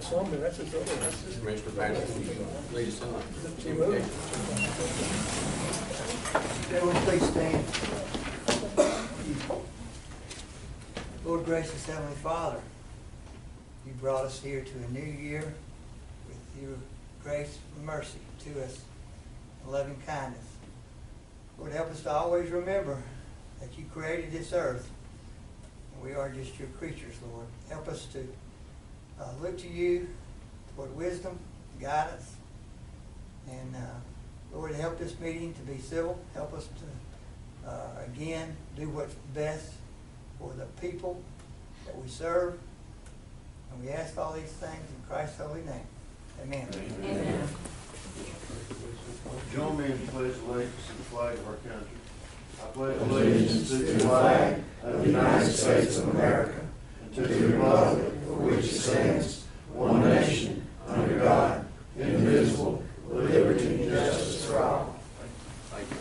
something, that's his other, that's his. Commissioner Patterson, will you lead us in the invocation? Everyone please stand. Lord gracious Heavenly Father, you brought us here to a new year with your grace and mercy to us and loving kindness. Lord, help us to always remember that you created this earth and we are just your creatures, Lord. Help us to look to you for wisdom, guidance, and Lord, help this meeting to be civil. Help us to, again, do what's best for the people that we serve. And we ask all these things in Christ's holy name. Amen. Amen. Join me in the pledge of allegiance to the flag of our country. I pledge allegiance to the flag of the United States of America and to the republic for which it stands, one nation, under God, indivisible, with liberty and justice for all. Thank you.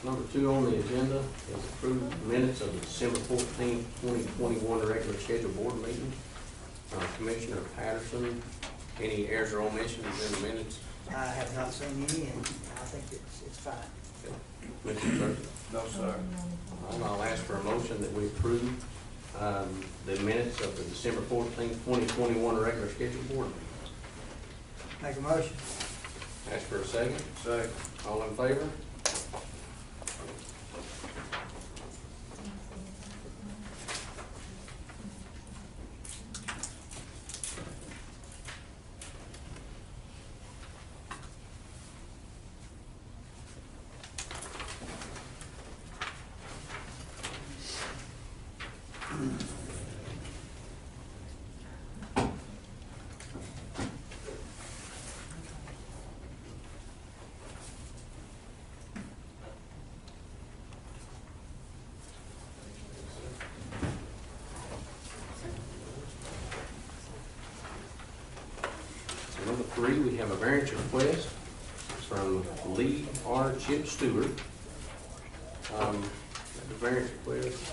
Number 2 on the agenda is approved minutes of the December 14th, 2021 regular scheduled board meeting. Commissioner Patterson, any errors or omissions in the minutes? I have not seen any, and I think it's fine. Okay. Mr. Clerk? No, sir. I'll ask for a motion that we approve the minutes of the December 14th, 2021 regular scheduled board meeting. Make a motion. Ask for a second. Second. All in favor? Number 3, we have a variance request from Lee R. Chip Stewart. The variance request,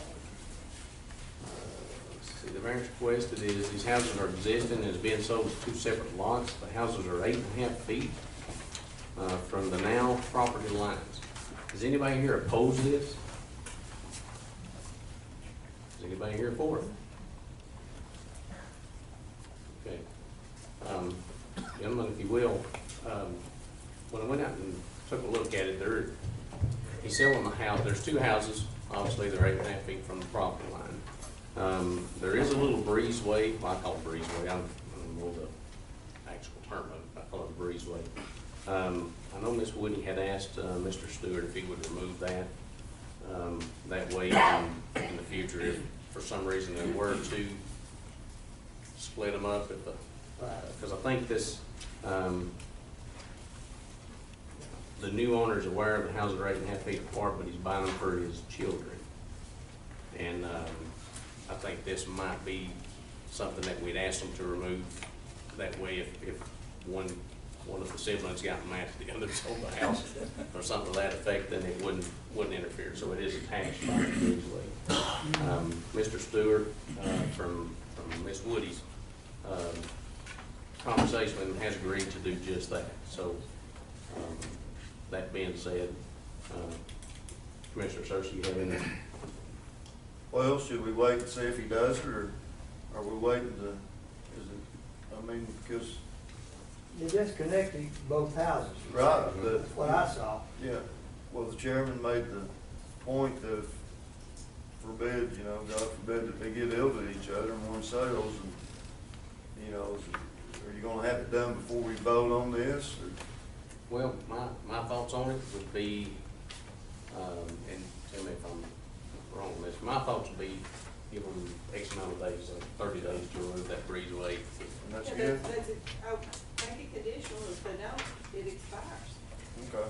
let's see, the variance requested is these houses are existing and is being sold as 2 separate lots. The houses are 8.5 feet from the now property lines. Does anybody here oppose this? Is anybody here for it? Okay. Gentlemen, if you will, when I went out and took a look at it, he's selling the house. There's 2 houses. Obviously, they're 8.5 feet from the property line. There is a little breezeway. Well, I call it breezeway. I don't know the actual term of it. I call it a breezeway. I know Miss Woody had asked Mr. Stewart if he would remove that. That way, in the future, if for some reason they were to split them up, because I think this, the new owner is aware of the houses are 8.5 feet apart, but he's buying them for his children. And I think this might be something that we'd ask them to remove. That way, if one of the siblings got mad at the other sold the house or something to that effect, then it wouldn't interfere. So it is attached by the breezeway. Mr. Stewart from Miss Woody's conversation with him has agreed to do just that. So that being said, Commissioner Searcy, you have any? Well, should we wait and see if he does it, or are we waiting to, is it, I mean, because. You just connected both houses. Right. That's what I saw. Yeah. Well, the chairman made the point of forbid, God forbid that they get ill to each other in one sales, and, are you gonna have it done before we vote on this? Or? Well, my thoughts on it would be, and tell me if I'm wrong on this, my thoughts would be give them X amount of days, 30 days to remove that breezeway. And that's Yeah, good? make it conditional, if they don't, it expires. Okay.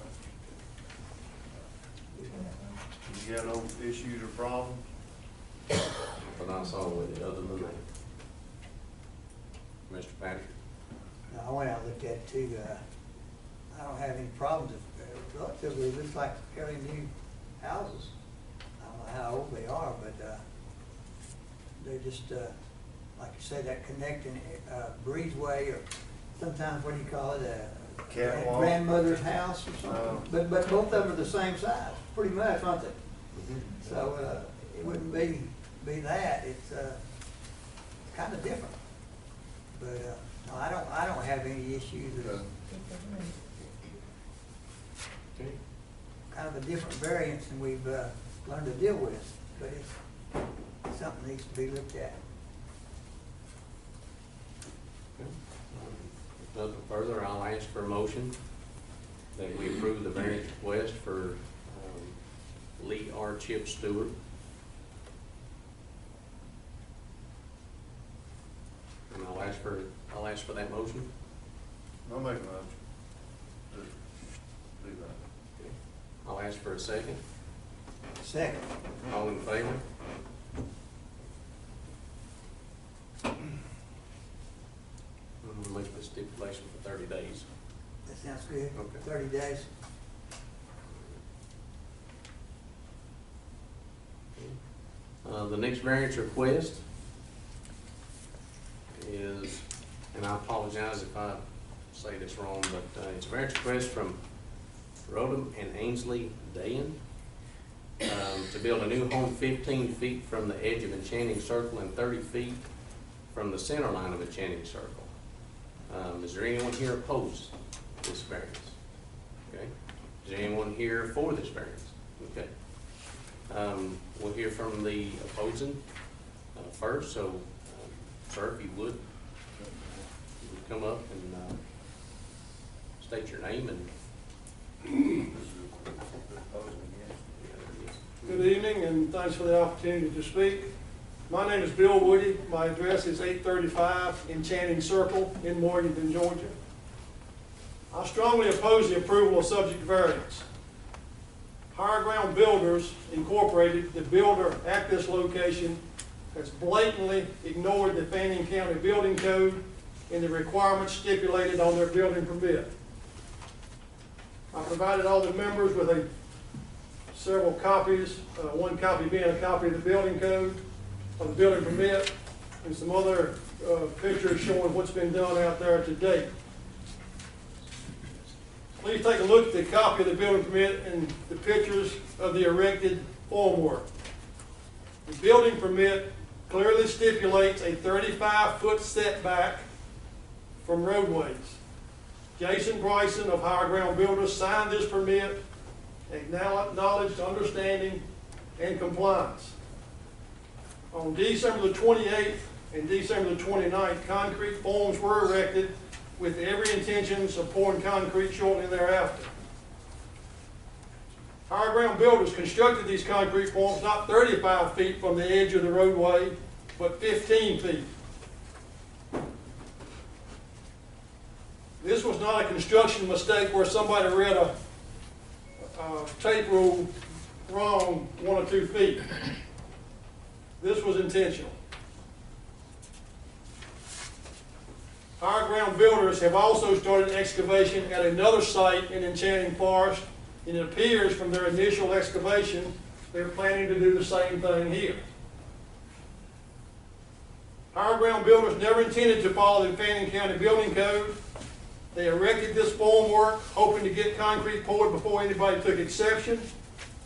You got no issues or problems? But I saw with it other than that. Mr. Patrick? I went out and looked at it too. I don't have any problems. Relatively, it looks like fairly new houses. I don't know how old they are, but they're just, like you say, that connecting breezeway, or sometimes, what do you call it, a Catwalk. grandmother's house or something. But both of them are the same size, pretty much, aren't they? So it wouldn't be that. It's kind of different. But no, I don't have any issues. Okay. Okay. Kind of a different variance than we've learned to deal with, but it's something that needs to be looked at. If nothing further, I'll ask for a motion that we approve the variance request for Lee R. Chip Stewart. And I'll ask for that motion. I'll make a motion. Do that. Okay. I'll ask for a second. Second. All in favor? We'll make the stipulation for 30 days. That sounds good. Okay. 30 days. The next variance request is, and I apologize if I say this wrong, but it's a variance request from Rodham and Ainsley Dayan to build a new home 15 feet from the edge of Enchanting Circle and 30 feet from the center line of Enchanting Circle. Is there anyone here opposed to this variance? Okay. Is there anyone here for this variance? Okay. We'll hear from the opposing first. So, sir, if you would come up and state your name and. Good evening, and thanks for the opportunity to speak. My name is Bill Woody. My address is 835 Enchanting Circle in Morganton, Georgia. I strongly oppose the approval of subject variance. Higher Ground Builders Incorporated, the builder at this location, has blatantly ignored the Fannin County Building Code and the requirements stipulated on their building permit. I provided all the members with several copies, one copy being a copy of the building code, of the building permit, and some other pictures showing what's been done out there to date. Please take a look at the copy of the building permit and the pictures of the erected formwork. The building permit clearly stipulates a 35-foot setback from roadways. Jason Bryson of Higher Ground Builders signed this permit, acknowledged understanding and compliance. On December the 28th and December the 29th, concrete forms were erected with every intentions of pouring concrete shortly thereafter. Higher Ground Builders constructed these concrete forms not 35 feet from the edge of the roadway, but 15 feet. This was not a construction mistake where somebody read a tape rule wrong 1 or 2 feet. This was intentional. Higher Ground Builders have also started excavation at another site in Enchanting Forest, and it appears from their initial excavation they're planning to do the same thing here. Higher Ground Builders never intended to follow the Fannin County Building Code. They erected this formwork hoping to get concrete poured before anybody took exception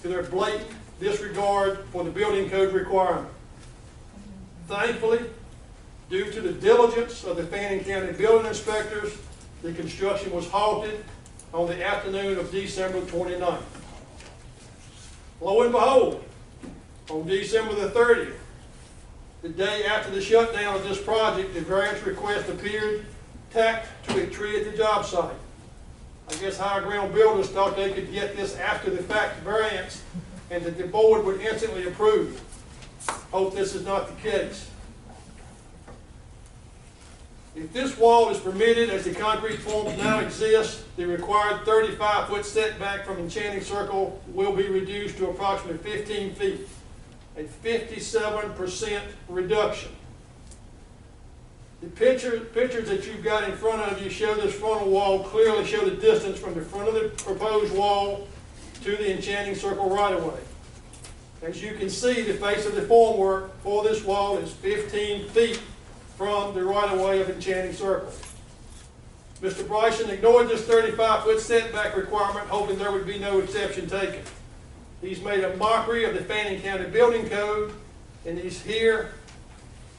to their blatant disregard for the building code requirement. Thankfully, due to the diligence of the Fannin County building inspectors, the construction was halted on the afternoon of December 29th. Lo and behold, on December the 30th, the day after the shutdown of this project, the variance request appeared tacked to a tree at the job site. I guess Higher Ground Builders thought they could get this after the fact variance and that the board would instantly approve. Hope this is not the case. If this wall is permitted as the concrete forms now exist, the required 35-foot setback from Enchanting Circle will be reduced to approximately 15 feet, a 57% reduction. The pictures that you've got in front of you show this frontal wall, clearly show the distance from the front of the proposed wall to the enchanting circle right of way. As you can see, the face of the formwork for this wall is 15 feet from the right of way of enchanting circle. Mr. Bryson ignored this 35-foot setback requirement, hoping there would be no exception taken. He's made a mockery of the Fannin County Building Code, and he's here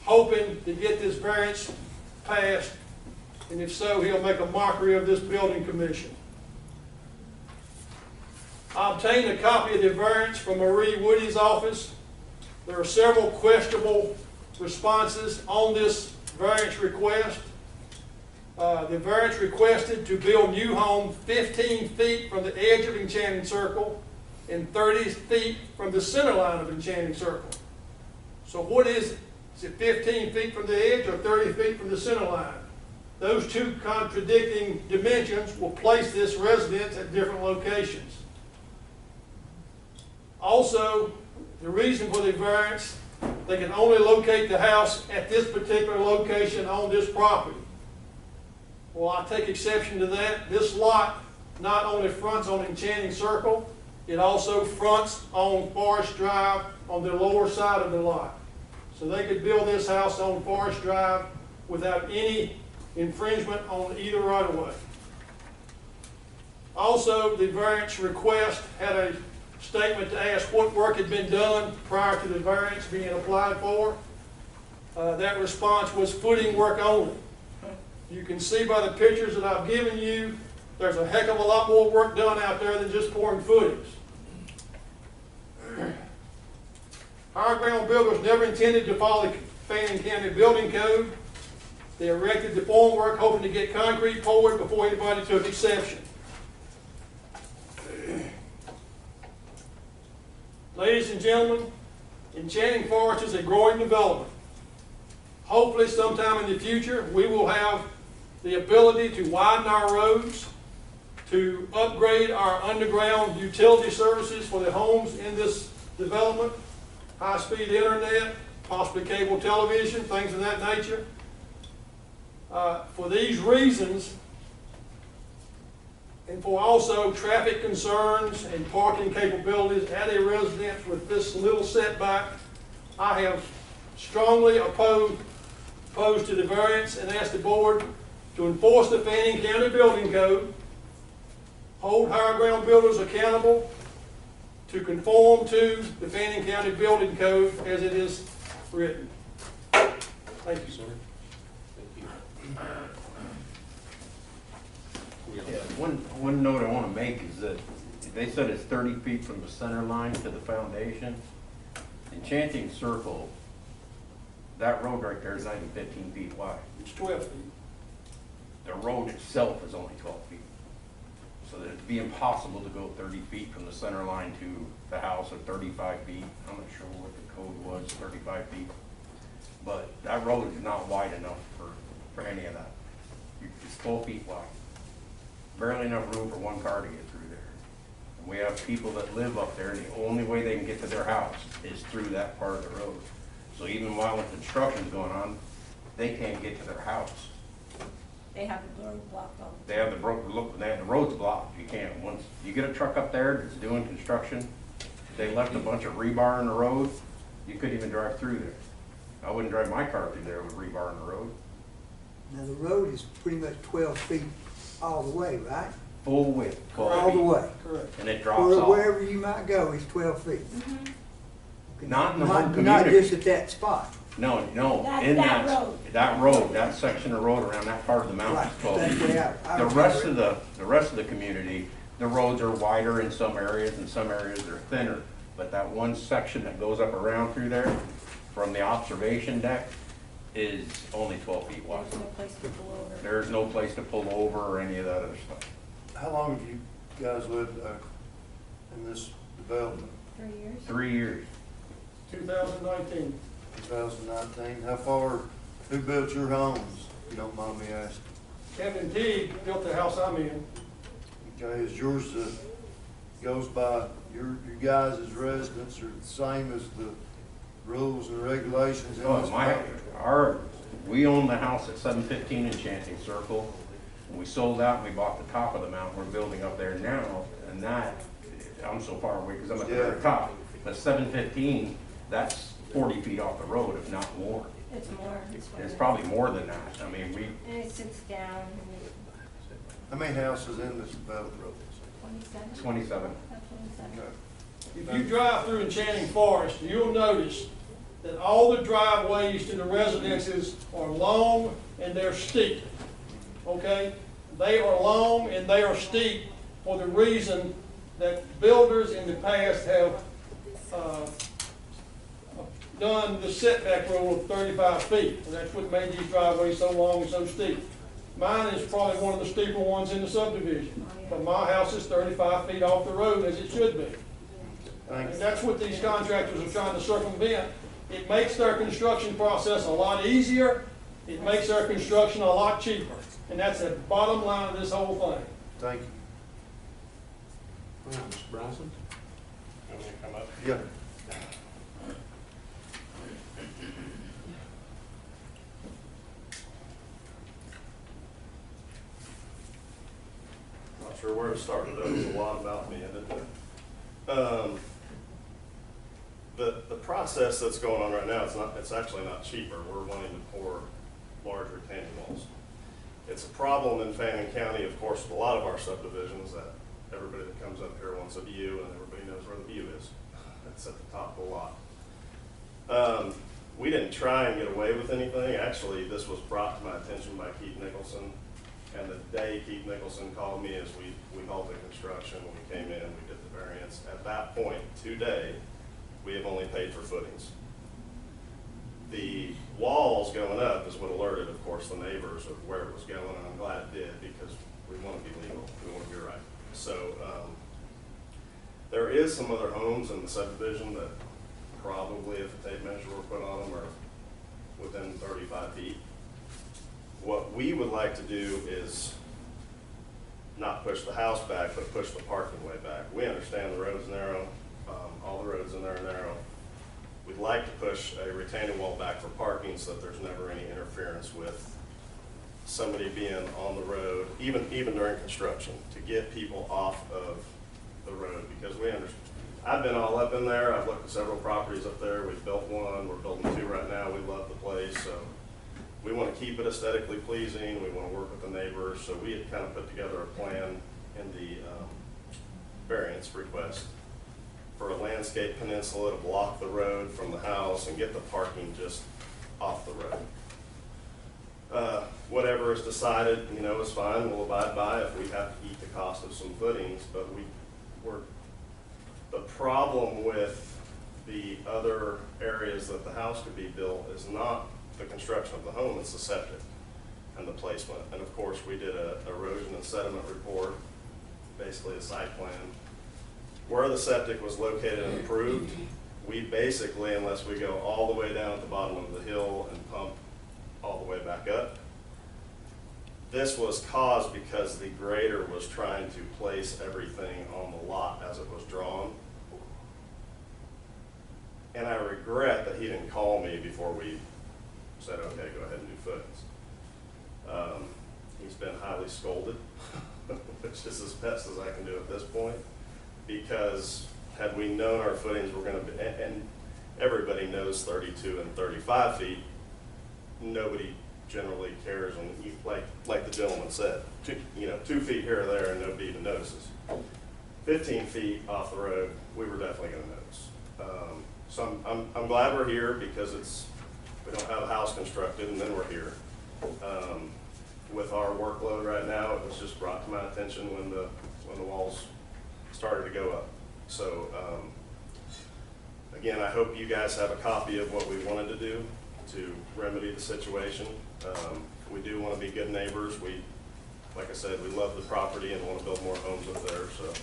hoping to get this variance passed, and if so, he'll make a mockery of this building commission. I obtained a copy of the variance from Marie Woody's office. There are several questionable responses on this variance request. The variance requested to build new home 15 feet from the edge of enchanting circle and 30 feet from the center line of enchanting circle. So what is it? Is it 15 feet from the edge or 30 feet from the center line? Those two contradicting dimensions will place this residence at different locations. Also, the reason for the variance, they can only locate the house at this particular location on this property. Well, I take exception to that. This lot not only fronts on Enchanting Circle, it also fronts on Forest Drive on the lower side of the lot. So they could build this house on Forest Drive without any infringement on either right of way. Also, the variance request had a statement to ask what work had been done prior to the variance being applied for. That response was footing work only. You can see by the pictures that I've given you, there's a heck of a lot more work done out there than just pouring footings. Higher ground builders never intended to follow the Fannin County Building Code. They erected the formwork hoping to get concrete poured before anybody took exception. Ladies and gentlemen, Enchanting Forest is a growing development. Hopefully sometime in the future we will have the ability to widen our roads, to upgrade our underground utility services for the homes in this development, high-speed internet, possibly cable television, things of that nature. For these reasons, and for also traffic concerns and parking capabilities at a residence with this little setback, I have strongly opposed to the variance and asked the board to enforce the Fannin County Building Code, hold higher ground builders accountable to conform to the Fannin County Building Code as it is written. Thank you, sir. Thank you. Yeah, one note I want to make is that they said it's 30 feet from the center line to the foundation. Enchanting Circle, that road right there is not even 15 feet wide. It's 12 feet. The road itself is only 12 feet. So that it'd be impossible to go 30 feet from the center line to the house, or 35 feet. I'm not sure what the code was, 35 feet. But that road is not wide enough for any of that. It's 12 feet wide. Barely enough room for one car to get through there. And we have people that live up there, and the only way they can get to their house is through that part of the road. So even while the construction's going on, they can't get to their house. They have the road blocked off. They have the road's blocked. You can't. Once you get a truck up there that's doing construction, they left a bunch of rebar in the road, you couldn't even drive through there. I wouldn't drive my car through there with rebar in the road. Now, the road is pretty much 12 feet all the way, right? Full width, 12 All the feet. way. Correct. And it drops off. Wherever you might go is 12 feet. Okay, Not in the whole Not community. just at that spot. No, That- in that road. that section of road around that part of the mountain Right, is 12 that's feet. way out. I The remember rest it. of the rest of the community, the roads are wider in some areas, and some areas are thinner. But that one section that goes up around through there, from the observation deck, is only 12 feet wide. There's no place to pull over. There's no place to pull over or any of that other stuff. How long have you guys lived in this development? 3 years. 3 years. 2019. 2019. How far, who built your homes, if you don't mind me asking? Kevin Teague built the house I'm in. Okay, is yours goes by, your guys' residents are the same as the rules and regulations in Oh, this property? we own the house at 715 Enchanting Circle. When we sold out and we bought the top of the mountain, we're building up there now, and that, I'm so far away because I'm at the very top. But 715, that's 40 feet off the road, if not more. It's more. It's probably more than that. I mean, we, And it sits down, How many houses in this development? 27. 27. About 27. If you drive through Enchanting Forest, you'll notice that all the driveways to the residences are long and they're steep, okay? They are long and they are steep for the reason that builders in the past have done the setback rule of 35 feet, and that's what made these driveways so long and so steep. Mine is probably one of the steeper ones in the subdivision, but my house is 35 feet off the road as it should be. And that's what these contractors are trying to circumvent. It makes their construction process a lot easier, it makes their construction a lot cheaper, and that's the bottom line of this whole thing. Thank you. All right, Mr. Bryson? You want me to come up? Yeah. Not sure where to start. That was a lot about me, isn't it? The process that's going on right now, it's actually not cheaper. We're wanting to pour large retaining walls. It's a problem in Fannin County, of course, with a lot of our subdivisions, that everybody that comes up here wants a view, and everybody knows where the view is. It's at the top of the lot. We didn't try and get away with anything. Actually, this was brought to my attention by Keith Nicholson. And the day Keith Nicholson called me as we halted construction, when we came in, we did the variance. At that point, today, we have only paid for footings. The walls going up is what alerted, of course, the neighbors of where it was going, and I'm glad it did, because we want to be legal, we want to be right. So there is some other homes in the subdivision that probably, if a tape measure were put on them, are within 35 feet. What we would like to do is not push the house back, but push the parking way back. We understand the road's narrow, all the roads in there are narrow. We'd like to push a retaining wall back for parking so that there's never any interference with somebody being on the road, even during construction, to get people off of the road, because we understand. I've been all up in there, I've looked at several properties up there, we've built one, we're building two right now, we love the place, so we want to keep it aesthetically pleasing, we want to work with the neighbors, so we had kind of put together a plan in the variance request for a landscape peninsula to block the road from the house and get the parking just off the road. Whatever is decided, is fine, we'll abide by if we have to eat the cost of some footings, but the problem with the other areas that the house could be built is not the construction of the home, it's the septic and the placement. And of course, we did a erosion and sediment report, basically a site plan. Where the septic was located and approved, we basically, unless we go all the way down at the bottom of the hill and pump all the way back up, this was caused because the grader was trying to place everything on the lot as it was drawn. And I regret that he didn't call me before we said, okay, go ahead and do footings. He's been highly scolded, which is as best as I can do at this point, because had we known our footings were going to be, and everybody knows 32 and 35 feet, nobody generally cares, and like the gentleman said, 2 feet here or there and nobody even notices. 15 feet off the road, we were definitely going to notice. So I'm glad we're here, because we don't have a house constructed, and then we're here. With our workload right now, it was just brought to my attention when the walls started to go up. So again, I hope you guys have a copy of what we wanted to do to remedy the situation. We do want to be good neighbors. Like I said, we love the property and want to build more homes up there. So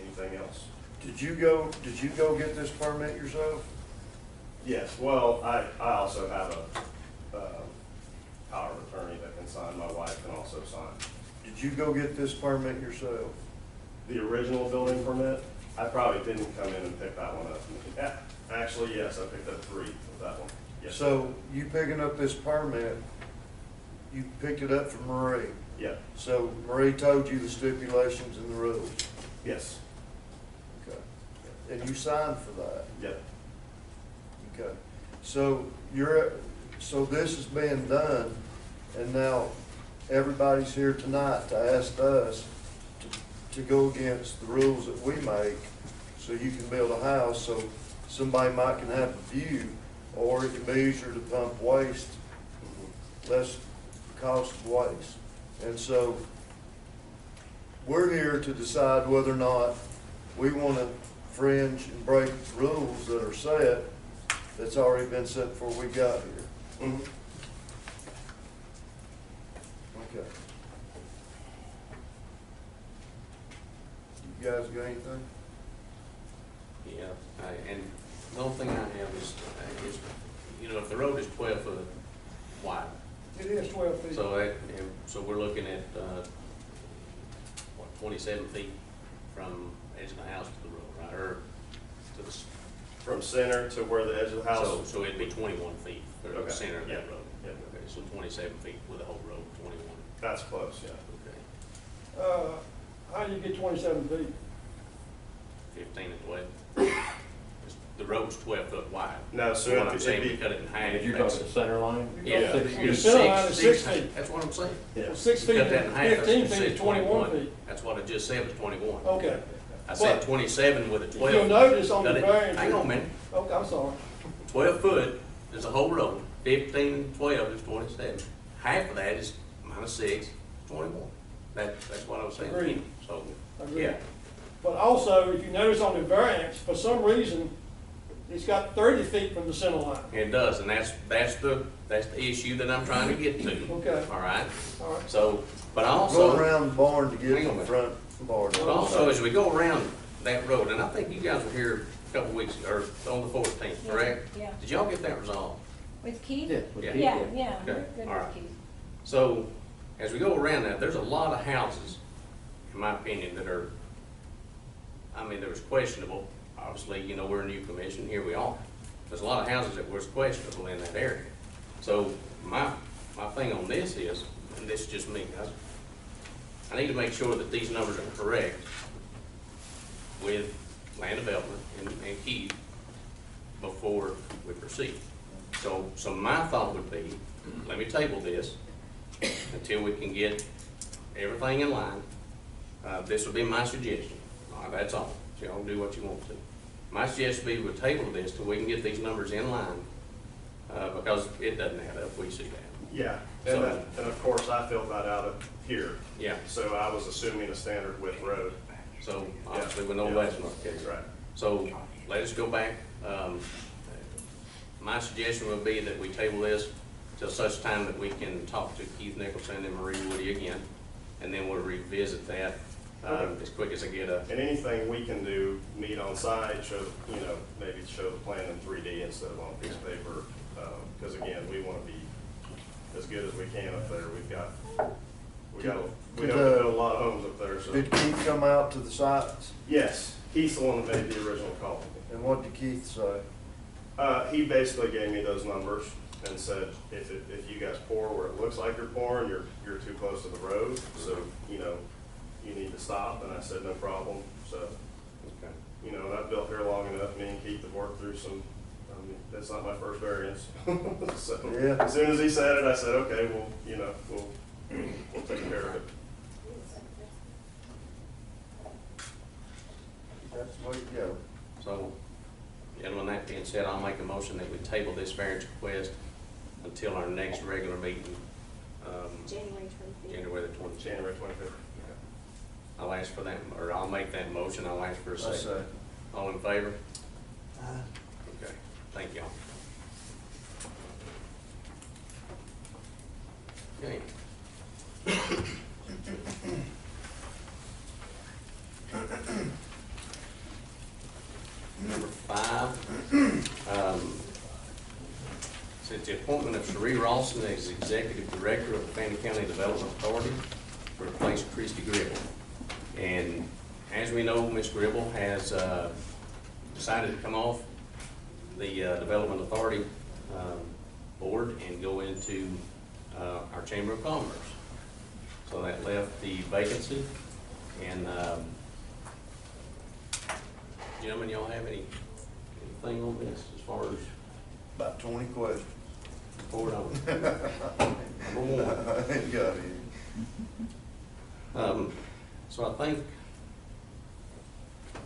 anything else? Did you go get this permit yourself? Yes, well, I also have a power of attorney that can sign. My wife can also sign. Did you go get this permit yourself? The original building permit, I probably didn't come in and pick that one up. Actually, yes, I picked up 3 of that one. Yes. So you picking up this permit, you picked it up from Marie. Yeah, So Marie told you the stipulations and the rules. yes, Okay. And you signed for that. yeah, Okay. So so this is being done, and now everybody's here tonight to ask us to go against the rules that we make, so you can build a house, so somebody might can have a view, or it can be easier to pump waste, less cost of waste. And so we're here to decide whether or not we want to fringe and break rules that are set, that's already been set before we got here. Mhm. Okay. You guys got anything? Yeah, and the only thing I have is, if the road is 12 foot wide, It is 12 feet. so we're looking at, 27 feet from edge of the house to the road, right, or to the, from center to where the edge of the house. so it'd be 21 feet for the Okay, center of that yeah, road. yeah. Okay, so 27 feet with the whole road, 21. That's close, yeah. Okay, How do you get 27 feet? 15 and 12. The road's 12 foot wide. No, so What I'm it'd saying, be- we cut it in half. If you're that's- talking the center line? Yeah. The It's center line is 6 six- feet. That's what I'm saying. Yeah. Well, 6 You feet, cut that in half, that's 15 what feet it is said, 21 feet. That's what I just said was 21. Okay. I said But 27 with a 12. you'll notice on the Cut it- variance- Hang on a minute. Okay, I'm sorry. 12 foot is the whole road. 15 and 12 is 27. Half of that is minus 6, 21. That's what I was saying. Agreed. So, Agreed. yeah. But also, if you notice on the variance, for some reason, it's got 30 feet from the center line. It does, and that's the issue that I'm trying to get to. Okay. All right? All right. So, but Go also, around the barn to get Hang to on a the minute. front barn. but also as we go around that road, and I think you guys were here a couple weeks, or on the 14th, correct? Yeah. Did y'all get that resolved? With Keith? Yeah. with Yeah. Keith, Yeah, yeah, Okay, we're good all right. with Keith. So, as we go around that, there's a lot of houses, in my opinion, that are, that was questionable. Obviously, we're a new commission, here we are. There's a lot of houses that was questionable in that area. So, my thing on this is, and this is just me, guys, I need to make sure that these numbers are correct with land development and Keith before we proceed. So my thought would be, let me table this until we can get everything in line. This would be my suggestion. That's all. So y'all do what you want to. My suggestion would be we table this till we can get these numbers in line, because it doesn't add up. We see that. Yeah, So- and of course, I filled that out of here. Yeah. So I was assuming a standard width road. So obviously we know Yeah. that's not the case. Right. So let us go back. My suggestion would be that we table this till such time that we can talk to Keith Nicholson and Marie Woody again, and then we'll revisit that as quick as I get a. And anything we can do, meet on site, show, maybe show the plan in 3D instead of on a piece of paper. Because again, we want to be as good as we can up there. We have to build a lot of homes up there, so. Did Keith come out to the sites? Yes, Keith's the one that made the original call. And what did Keith say? He basically gave me those numbers and said, if you guys pour where it looks like you're pouring, you're too close to the road, so, you need to stop, and I said, no problem, so, Okay. and I've built here long enough, me and Keith have worked through some, that's not my first variance. So, Yeah. as soon as he said it, I said, okay, well, we'll take care of it. That's the way to go. So, gentlemen, that being said, I'll make a motion that we table this variance request until our next regular meeting, January 25th. January the 20th. January 25th. I'll ask for that, or I'll make that motion, I'll ask for a I second. say. All in favor? Uh, Okay, thank y'all. Okay. Number 5, it's the appointment of Cherie Rawson as Executive Director of the Fannin County Development Authority to replace Christy Gribble. And as we know, Ms. Gribble has decided to come off the Development Authority board and go into our Chamber of Commerce. So that left the vacancy, and gentlemen, y'all have anything on this as far as About 20 questions. forward on? Number one. I ain't got any. So I think,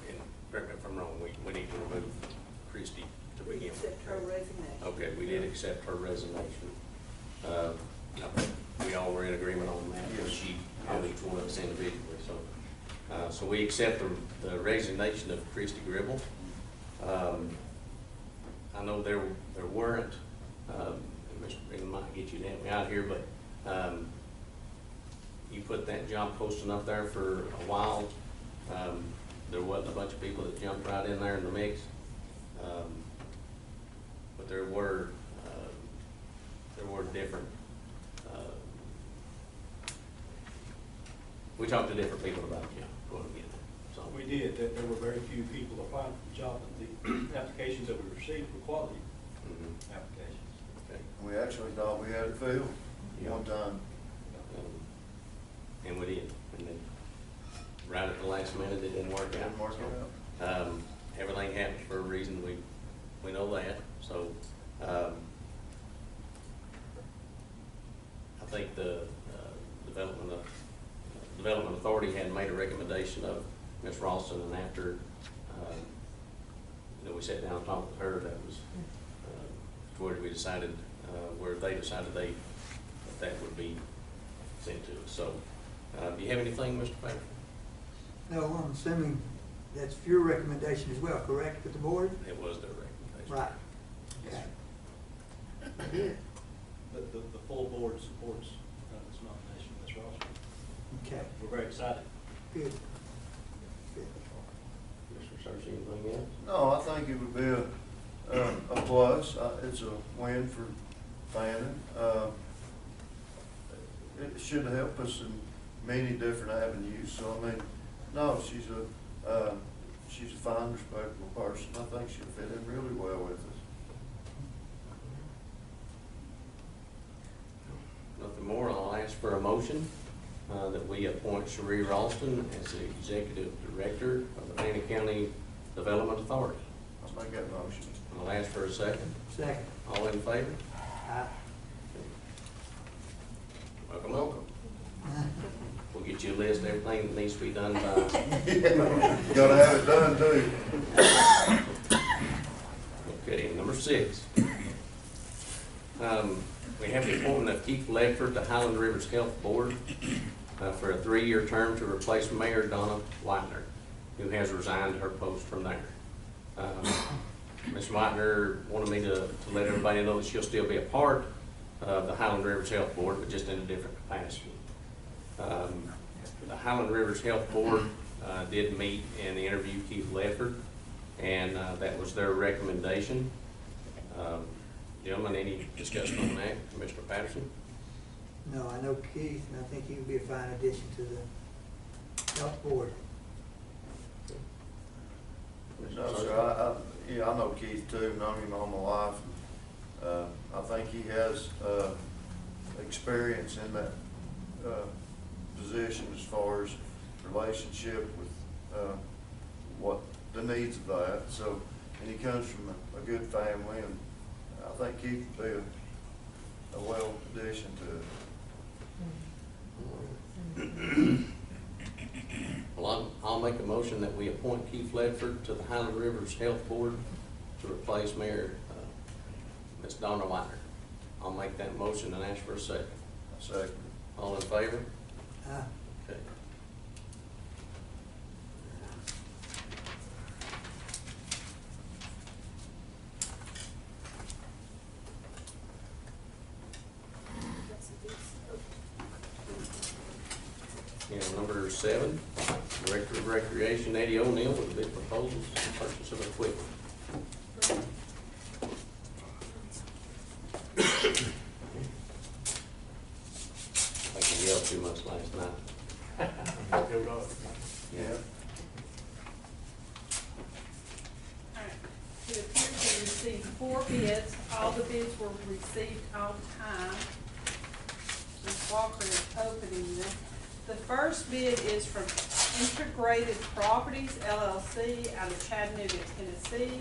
and correct me if I'm wrong, we need to remove Christie to We begin with. accept her resignation. Okay, we did accept her resignation. I think we all were in agreement on that, because she called each one of us individually, so. So we accept the resignation of Christie Gribble. I know there weren't, Mr. Green might get you to help me out here, but, you put that job posting up there for a while. There wasn't a bunch of people that jumped right in there in the mix. But there were different, we talked to different people about the job going to get it. So We did, that there were very few people applying for the job, but the applications that we received were quality mhm, applications. okay. We actually thought we had it filled Yeah. one time. And we did, and then right at the last minute, it didn't work out. Didn't work out. Everything happens for a reason, we know that, so, I think the, Development Authority had made a recommendation of Ms. Ralston, and after, we sat down and talked with her, that was, where we decided, where they decided that would be sent to us, so. Do you have anything, Mr. Patrick? No, I'm assuming that's your recommendation as well, correct, with the board? It was their recommendation. Right. Okay. Good. The full board supports this nomination of Ms. Ralston. Okay, We're very excited. good. Good. Mr. Searcy, anything else? No, I think it would be a plus. It's a win for Fannin. It should help us in many different avenues. So I mean, no, she's a fine, respectable person. I think she'll fit in really well with us. Nothing more, I'll ask for a motion that we appoint Cherie Ralston as the Executive Director of the Fannin County Development Authority. I'll make that motion. I'll ask for a second. Second. All in favor? Aye. Welcome. Welcome. We'll get you a list of everything that needs to be done by, Gotta have it done too. okay, number 6. We have the appointment of Keith Ledford to Highland Rivers Health Board for a 3-year term to replace Mayor Donna Whitener, who has resigned her post from there. Ms. Whitener wanted me to let everybody know that she'll still be a part of the Highland Rivers Health Board, but just in a different capacity. The Highland Rivers Health Board did meet and interview Keith Ledford, and that was their recommendation. Gentlemen, any discussion on that? Commissioner Patterson? No, I know Keith, and I think he would be a fine addition to the health board. No, sir, yeah, I know Keith too, known him all my life. I think he has, experience in that, position as far as relationship with, what the needs of that. So, and he comes from a good family, and I think Keith would be a well addition to it. Well, I'll make a motion that we appoint Keith Ledford to the Highland Rivers Health Board to replace Mayor Ms. Donna Whitener. I'll make that motion and ask for a second. Second. All in favor? Aye. Okay. And number 7, Director of Recreation Eddie O'Neill with bid proposals and purchase of equipment. I think you yelled too much last night. Yeah. It appears in received 4 bids. All the bids were received on time. Ms. Walker is opening them. The first bid is from Integrated Properties LLC out of Chattanooga, Tennessee.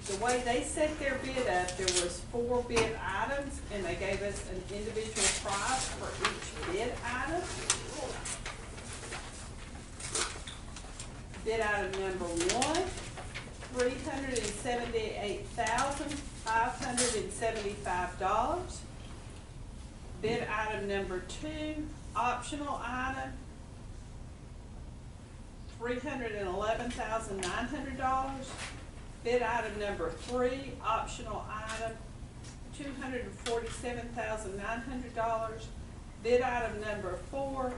The way they set their bid up, there was 4 bid items, and they gave us an individual price for each bid item. Bid item number 1, $378,575. Bid item number 2, optional item, $311,900. Bid item number 3, optional item, $247,900. Bid item number 4,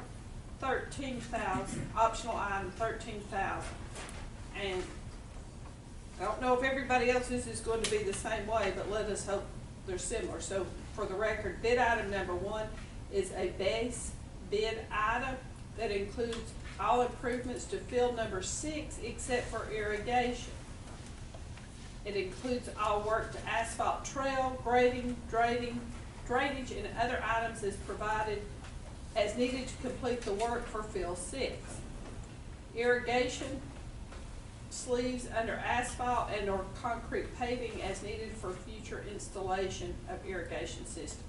$13,000, optional item, $13,000. And I don't know if everybody else's is going to be the same way, but let us hope they're similar. So for the record, bid item number 1 is a base bid item that includes all improvements to field number 6 except for irrigation. It includes all work to asphalt trail, grading, drainage, and other items as provided as needed to complete the work for field 6. Irrigation sleeves under asphalt and or concrete paving as needed for future installation of irrigation system.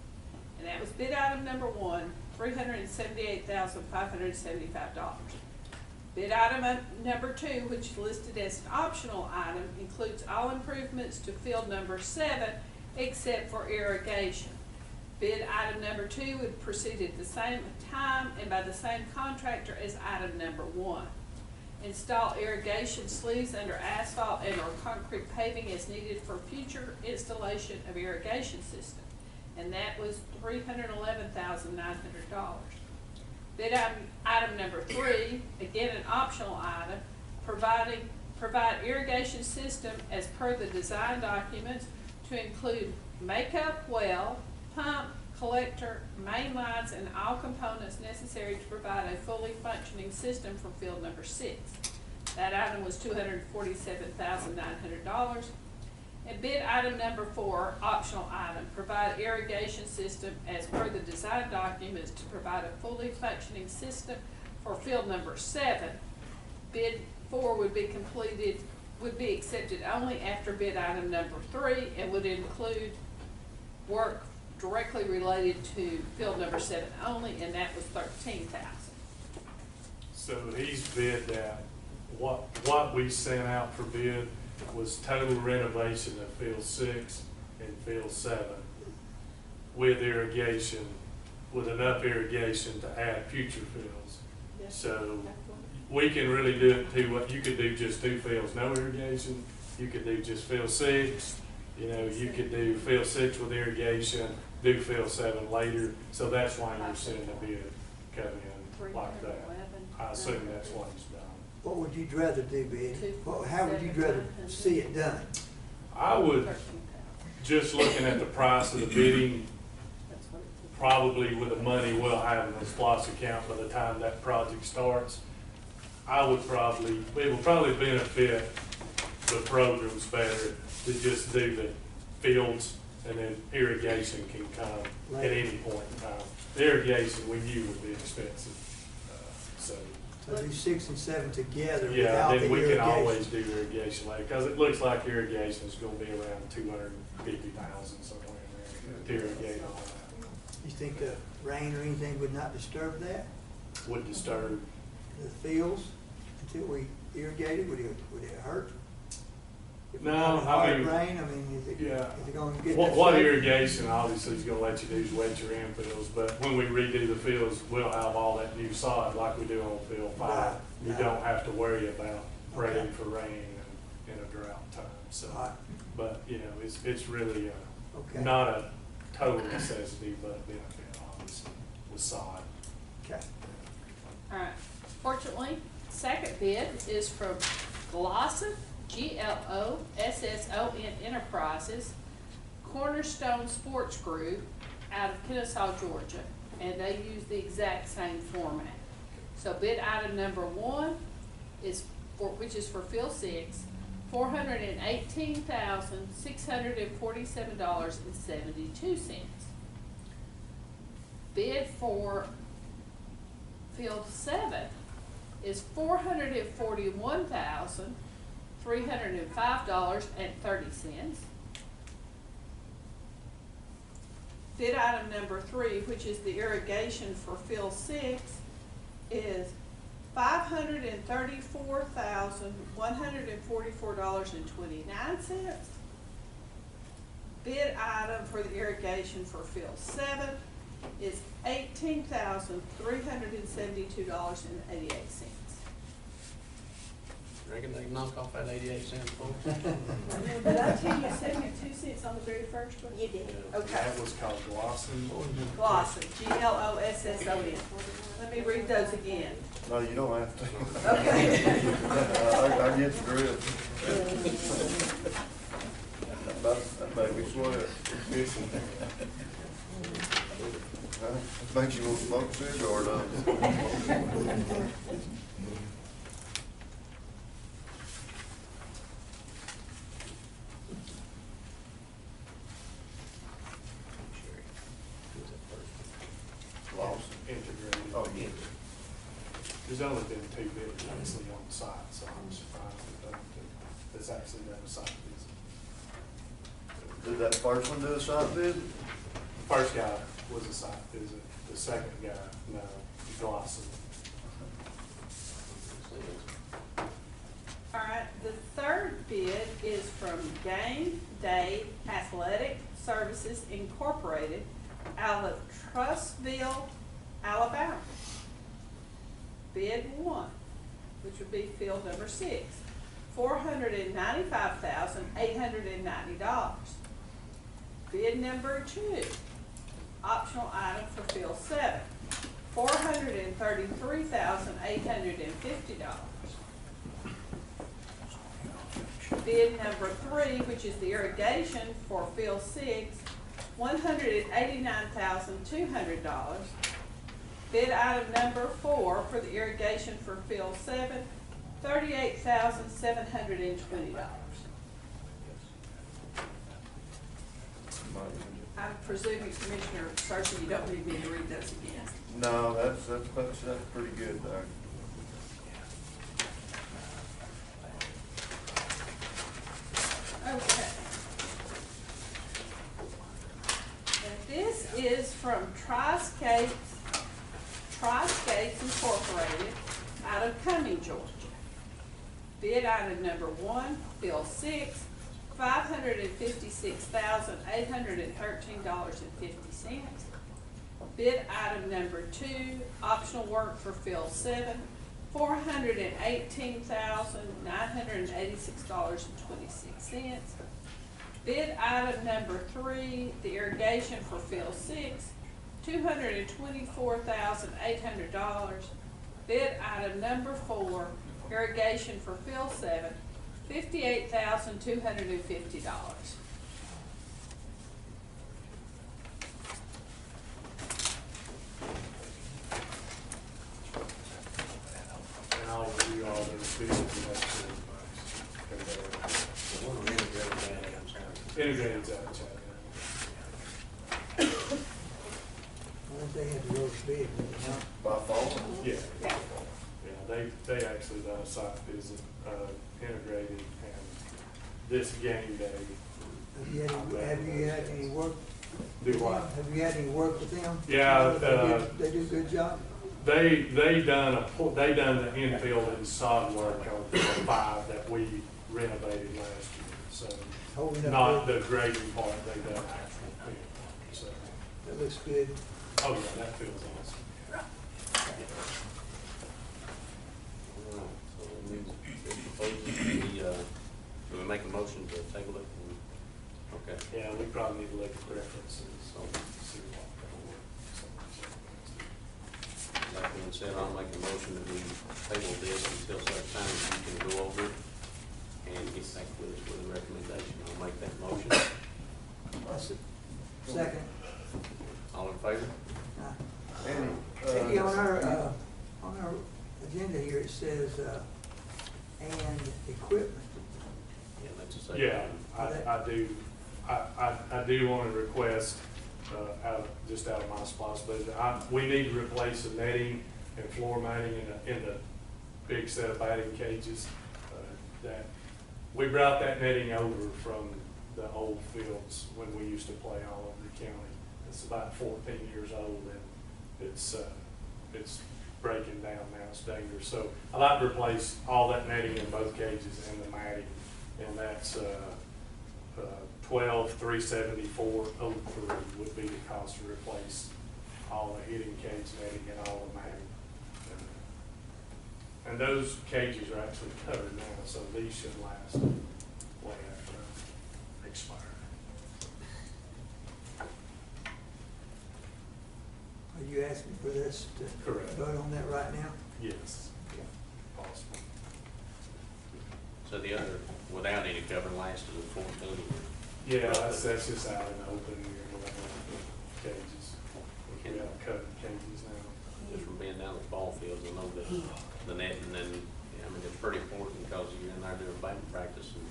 And that was bid item number 1, $378,575. Bid item number 2, which is listed as an optional item, includes all improvements to field number 7 except for irrigation. Bid item number 2 would proceed at the same time and by the same contractor as item number 1. Install irrigation sleeves under asphalt and or concrete paving as needed for future installation of irrigation system. And that was $311,900. Bid item number 3, again an optional item, provide irrigation system as per the design documents to include makeup well, pump, collector, main lines, and all components necessary to provide a fully functioning system for field number 6. That item was $247,900. And bid item number 4, optional item, provide irrigation system as per the design documents to provide a fully functioning system for field number 7. Bid 4 would be accepted only after bid item number 3 and would include work directly related to field number 7 only, and that was $13,000. So he's bid that, what we sent out for bid was total renovation of field 6 and field 7 with irrigation, with enough irrigation to add future fields. Yes. So we can really do it too. What you could do, just 2 fields, no irrigation. You could do just field 6. You know, you could do field 6 with irrigation, do field 7 later. So that's why you're seeing the bid come in like that. I assume that's what he's done. What would you rather do, Betty? How would you rather see it done? I would, just looking at the price of the bidding, probably with the money we'll have in the SPOS account by the time that project starts, it will probably benefit the programs better to just do the fields, and then irrigation can come at any point in time. The irrigation we knew would be expensive, so. So do 6 and 7 together Yeah, without the then we irrigation. can always do irrigation later, because it looks like irrigation is gonna be around 250,000 somewhere in there to irrigate all that. You think the rain or anything would not disturb that, Would disturb. the fields, until we irrigated? Would it hurt? If we No, had a I hard mean, rain, is it gonna get? What that shape? irrigation obviously is gonna let you do is wet your infields, but when we redo the fields, we'll have all that new sod like we do on field 5. Right. You don't have to worry about praying Okay. for rain in a drought time, so. Right. But, you know, it's really, Okay. not a total necessity, but a benefit, obviously, with sod. Okay. All right. Fortunately, second bid is from Glosson, GLOSSON Enterprises, Cornerstone Sports Group out of Kennesaw, Georgia, and they use the exact same format. So bid item number 1 is which is for field 6, $418,647.72. Bid for field 7 is $441,305.30. Bid item number 3, which is the irrigation for field 6, is $534,144.29. Bid item for the irrigation for field 7 is $18,372.88. Reckon they can knock off that 88 cents, folks? Did I tell you 72 cents on the very first one? You did. Okay. That was called Glosson. Glosson, Glosson. Let me read those again. No, you don't have to. Okay. I get the drift. That made me sweat. That makes you want to smoke a cigar, doesn't it? Integrated. Oh, yeah. There's only been 2 bids actually on the site, so I'm surprised that it's actually done a site visit. Did that first one do a site visit? First guy was a site visit, the second guy, no, Glosson. All right, the third bid is from Game Day Athletic Services Incorporated out of Trussville, Alabama. Bid 1, which would be field number 6, $495,890. Bid number 2, optional item for field 7, $433,850. Bid number 3, which is the irrigation for field 6, $189,200. Bid item number 4 for the irrigation for field 7, $38,720. I'm presuming, Commissioner Searcy, you don't need me to read those again. No, that's pretty good there. Okay. And this is from Tri-Skates Incorporated out of Cumming, Georgia. Bid item number 1, field 6, $556,813.50. Bid item number 2, optional work for field 7, $418,986.26. Bid item number 3, the irrigation for field 6, $224,800. Bid item number 4, irrigation for field 7, $58,250. And I'll review all those bids and make sure. Integrated, Well, they had the lowest bid, By fall? yeah. Yeah, they actually done a site visit, integrated, and this game day. have you had any work? Do what? Have you had any work with them? Yeah, They do a good job? They done the infield and sod work on the 5 that we renovated last year, so. Holding up Not good. the grading part, they done actual field, so. That looks good. Oh, yeah, that feels awesome. Do we make a motion to table it? Okay. Yeah, we probably need to look at references, so see what That being said, I'll make a motion that we table this until such time as you can go over it and get back with us with a recommendation. I'll make that motion. Second. All in favor? Any, Vicky, on our agenda here, it says, and equipment. Yeah, that's a safe. Yeah, I do want to request, just out of my SPOS budget, we need to replace the netting and floor matting in the big set of batting cages. That, we brought that netting over from the old fields when we used to play all over the county. It's about 14 years old, and it's breaking down now, it's dangerous. So I'd like to replace all that netting in both cages and the matting, and that's $12,374.03 would be the cost to replace all the hitting cage netting and all the matting. And those cages are actually covered now, so these should last way after they expire. Are you asking for this to Correct. vote on that right now? Yes, possible. So the other, without any cover, lasted a 14 years. Yeah, that's just out in the open, cages. We have covered cages now. Just from being down at the ball fields, I know that the netting and, I mean, it's pretty important because you're in there doing batting practice and.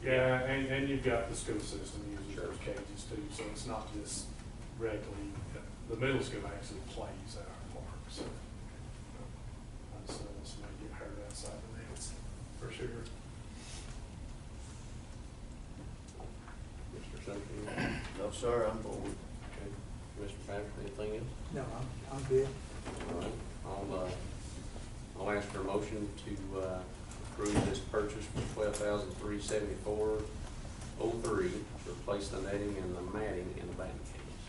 Yeah, and you've got the school system using Sure. those cages too, so it's not just regularly, the middle school actually plays at our park, so. So this may get hurt outside the nets, for sure. Mr. Sophie? No, sir, I'm bored. Okay. Mr. Patrick, anything else? No, I'm good. All right, I'll ask for a motion to approve this purchase for $12,374.03 to replace the netting and the matting in the batting cages.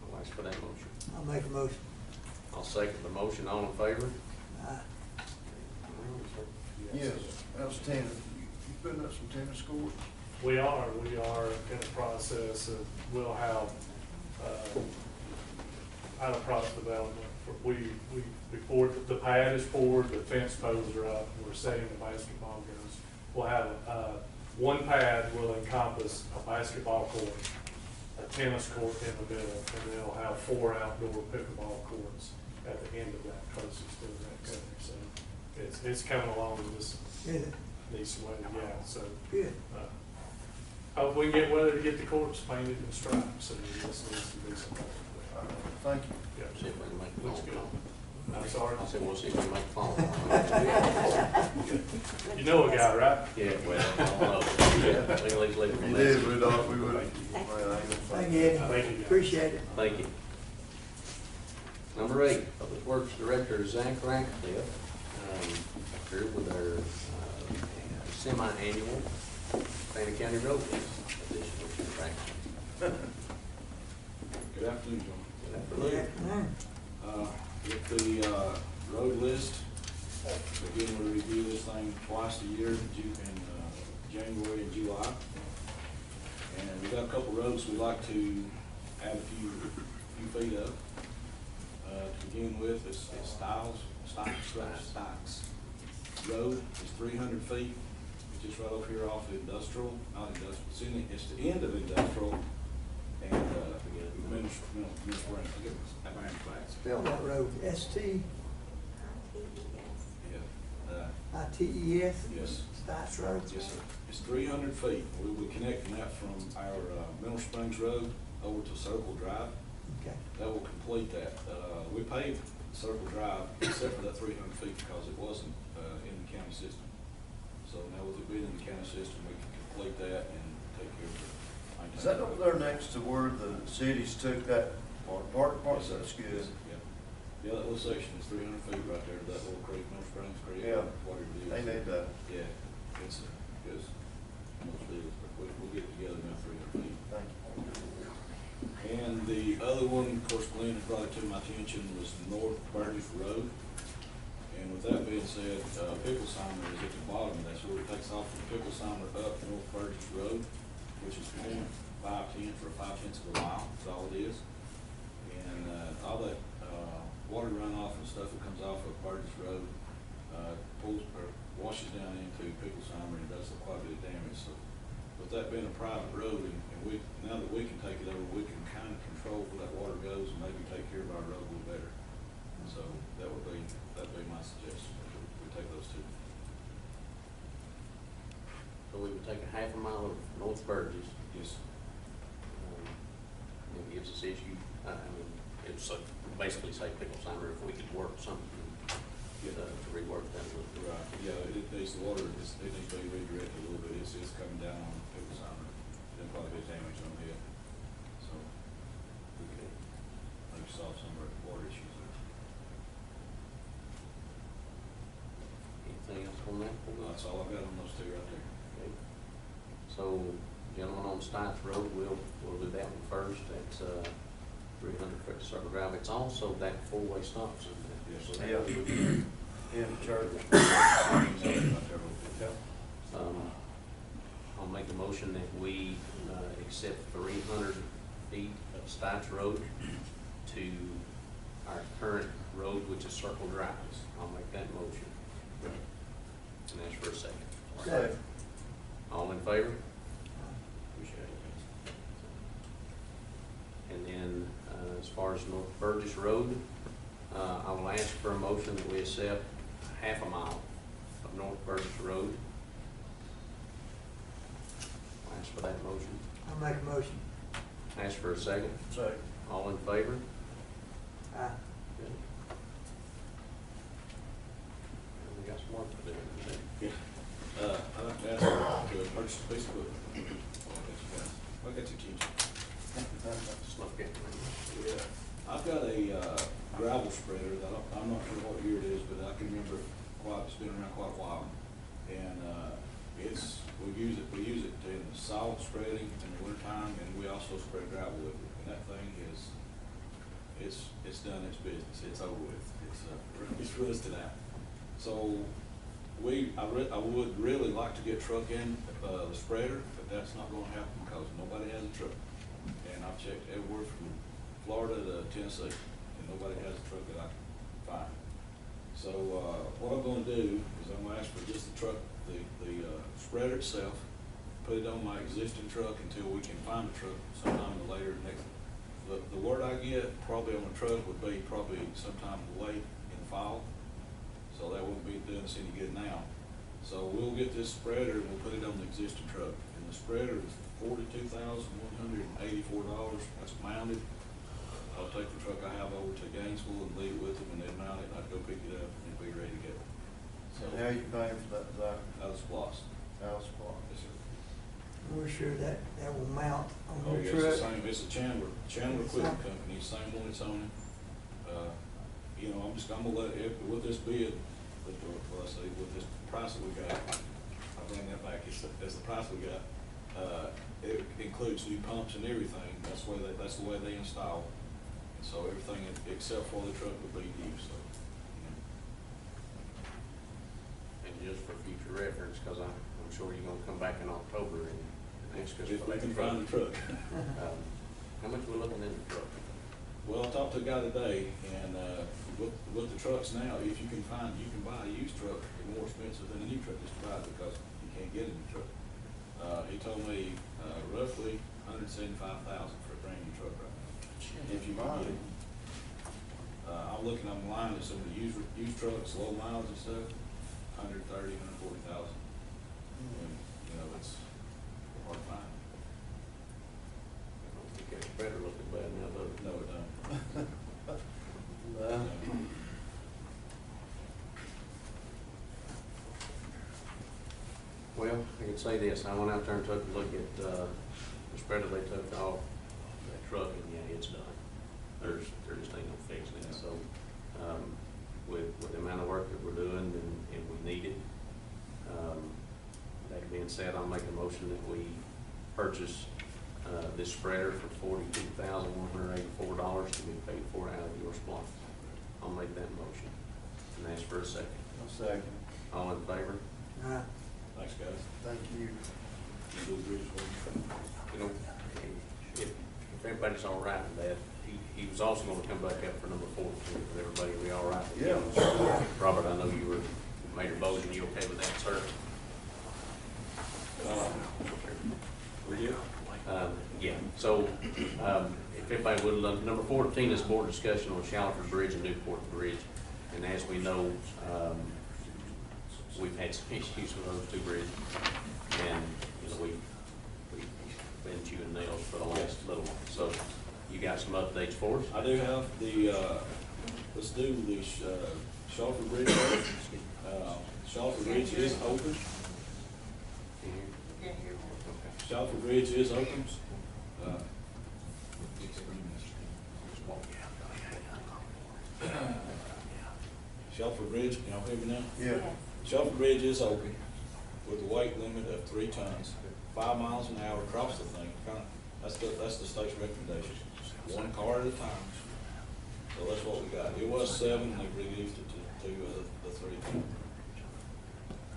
I'll ask for that motion. I'll make a motion. I'll second the motion. All in favor? Yes, how's tennis? You putting up some tennis courts? We are in the process of, we'll have, out of product development. Before the pad is poured, the fence posts are up, we're setting the basketball goals. We'll have, one pad will encompass a basketball court, a tennis court in the middle, and then it'll have 4 outdoor pickleball courts at the end of that closest to the rec center. So it's coming along this way, yeah, so. Good. Hope we can get weather to get the courts painted and striped, so this needs to be something. Thank you. Yeah, See if we can make a looks phone good. call. I'm sorry. I said, we'll see if we can make a phone call. You know a guy, right? Yeah, well, I don't know. Yeah, we can at least leave it You from did, there. Rudolph, we would. Well, Thank you, Eddie. Thank you, guys. Appreciate it. Thank you. Number 8, Public Works Director Zach Ratcliffe, here with our semi-annual Fannin County Road List edition of the practice. Good afternoon, John. Good afternoon. afternoon. With the road list, again, we review this thing twice a year, in January and July. And we've got a couple roads we'd like to add a few feet up. To begin with, it's Stykes Road. It's 300 feet. It's just right over here off Industrial, not Industrial. It's the end of Industrial and Middle Spring. I get my flags. Spell that road, S-T, Yeah. I-T-E-S? Yes. Stites Road? Yes, sir. It's 300 feet. We'll be connecting that from our Middle Springs Road over to Circle Drive. Okay. That will complete that. We paved Circle Drive except for that 300 feet because it wasn't in the county system. So now with it being in the county system, we can complete that and take care of it. Is that over there next to where the cities took that park? Yes, sir. That's good. Yes, yeah. Yeah, that little section is 300 feet right there, that little creek, Middle Springs Creek. Yeah. Whatever it is. They need that. Yeah, it's most deals, but we'll get together now 300 feet. Thank you. And the other one, of course, Glenn has brought it to my attention, was North Burgess Road. And with that being said, Picklesheimer is at the bottom of that, so it takes off from Picklesheimer up North Burgess Road, which is 0.510 for 5/10 of a mile, that's all it is. And all that water runoff and stuff that comes off of Burgess Road pulls or washes down into Picklesheimer and does quite a bit of damage. So with that being a private road, and we, now that we can take it over, we can kind of control where that water goes and maybe take care of our road a little better. So that'd be my suggestion, we take those two North Burgess. Yes. It gives us issue, I mean, it's basically say pickle center, if we could work something, to rework that a little bit. Right, yeah, it needs, the water, it needs to be redirected a little bit, it's coming down on Pickle Summer, then probably get damage on it. So, Okay. maybe solve some of the water issues there. Anything else on that? That's all I've got on those two right there. Okay. So, gentlemen on Stites Road, we'll do that one first. That's 300 foot circle drive. It's also that four-way stop sign. Yes, So sir. that Yeah. would be- In the church. I'll make a motion that we accept 300 feet of Stites Road to our current road, which is Circle Drive. I'll make that motion. And that's for a second. Second. All in favor? Appreciate it. And then, as far as North Burgess Road, I will ask for a motion that we accept half a mile of North Burgess Road. I'll ask for that motion. I'll make a motion. Ask for a second. Second. All in favor? Aye. Good. And we got some work to do. I'd like to ask you to purchase a piece of equipment. I'll get you change. Snuff it. Yeah. I've got a gravel spreader that I'm not sure what year it is, but I can remember it's been around quite a while. And we use it in solid spreading in the wintertime, and we also spread gravel with it. And that thing it's done its business. It's over with. It's rusted out. So I would really like to get truck in the spreader, but that's not gonna happen because nobody has a truck. And I've checked everywhere from Florida to Tennessee, and nobody has a truck that I can find. So, what I'm gonna do is I'm gonna ask for just the truck, the spreader itself, put it on my existing truck until we can find a truck sometime later next. The word I get probably on the truck would be probably sometime late in the fall, so that won't be doing us any good now. So we'll get this spreader and we'll put it on the existing truck, and the spreader is $42,184. That's mounted. I'll take the truck I have over to Gainesville and leave it with them, and they'd mount it, and I'd go pick it up, and it'd be ready to go. So, And how are you paying for that, Zach? out of SPOS. House block? Yes, sir. We're sure that will mount on Oh, your yeah, it's the truck. same, it's a Chandler Equipment Company, same one it's on. You know, I'm gonna let it, with this bid, with this price that we got, I'll bring that back, it's the price we got. It includes new pumps and everything, that's the way they install. And so everything except for the truck would be new, so. And just for future reference, because I'm sure you're gonna come back in October and ask us If for we that can truck. find the truck. How much we looking in the truck? Well, I talked to a guy today, and with the trucks now, if you can buy a used truck, they're more expensive than a new truck just to buy because you can't get a new truck. He told me roughly $175,000 for a brand new truck right now. If you buy it. I'm looking online at some of the used trucks, low miles and stuff, $130,000, $140,000. And, you know, it's hard to find. I don't think it's better looking bad now, though. No, it don't. No. Well, I can say this, I went out there and took a look at, the spreader they took off that truck, and yeah, it's done. There just ain't no fixing it, so, with the amount of work that we're doing and we need it, that being said, I'll make a motion that we purchase, this spreader for $42,184 to be paid for out of your spot. I'll make that motion, and ask for a second. A second. All in favor? Aye. Thanks, guys. Thank you. You do good as well. You know, if everybody's all right with that, he was also gonna come back up for number 14, with everybody, we all right with Yeah. that? Robert, I know you were, Mayor Bogan, you okay with that, sir? We do? Yeah, so, if everybody would, number 14 is board discussion on Shalford Bridge and Newport Bridge. And as we know, we've had some issues with those two bridges. And, you know, we been chewing nails for the last little while. So you got some updates for us? I do have the, let's do the, Shelford Bridge. Shelford Bridge is open. Shelford Bridge is open. Shelford Bridge, can y'all hear me now? Yeah. Shelford Bridge is open with a weight limit of 3 tons, 5 miles an hour across the thing. That's the state's recommendation. 1 car at a time. So that's what we got. It was 7, and they reduced it to the 3 ton.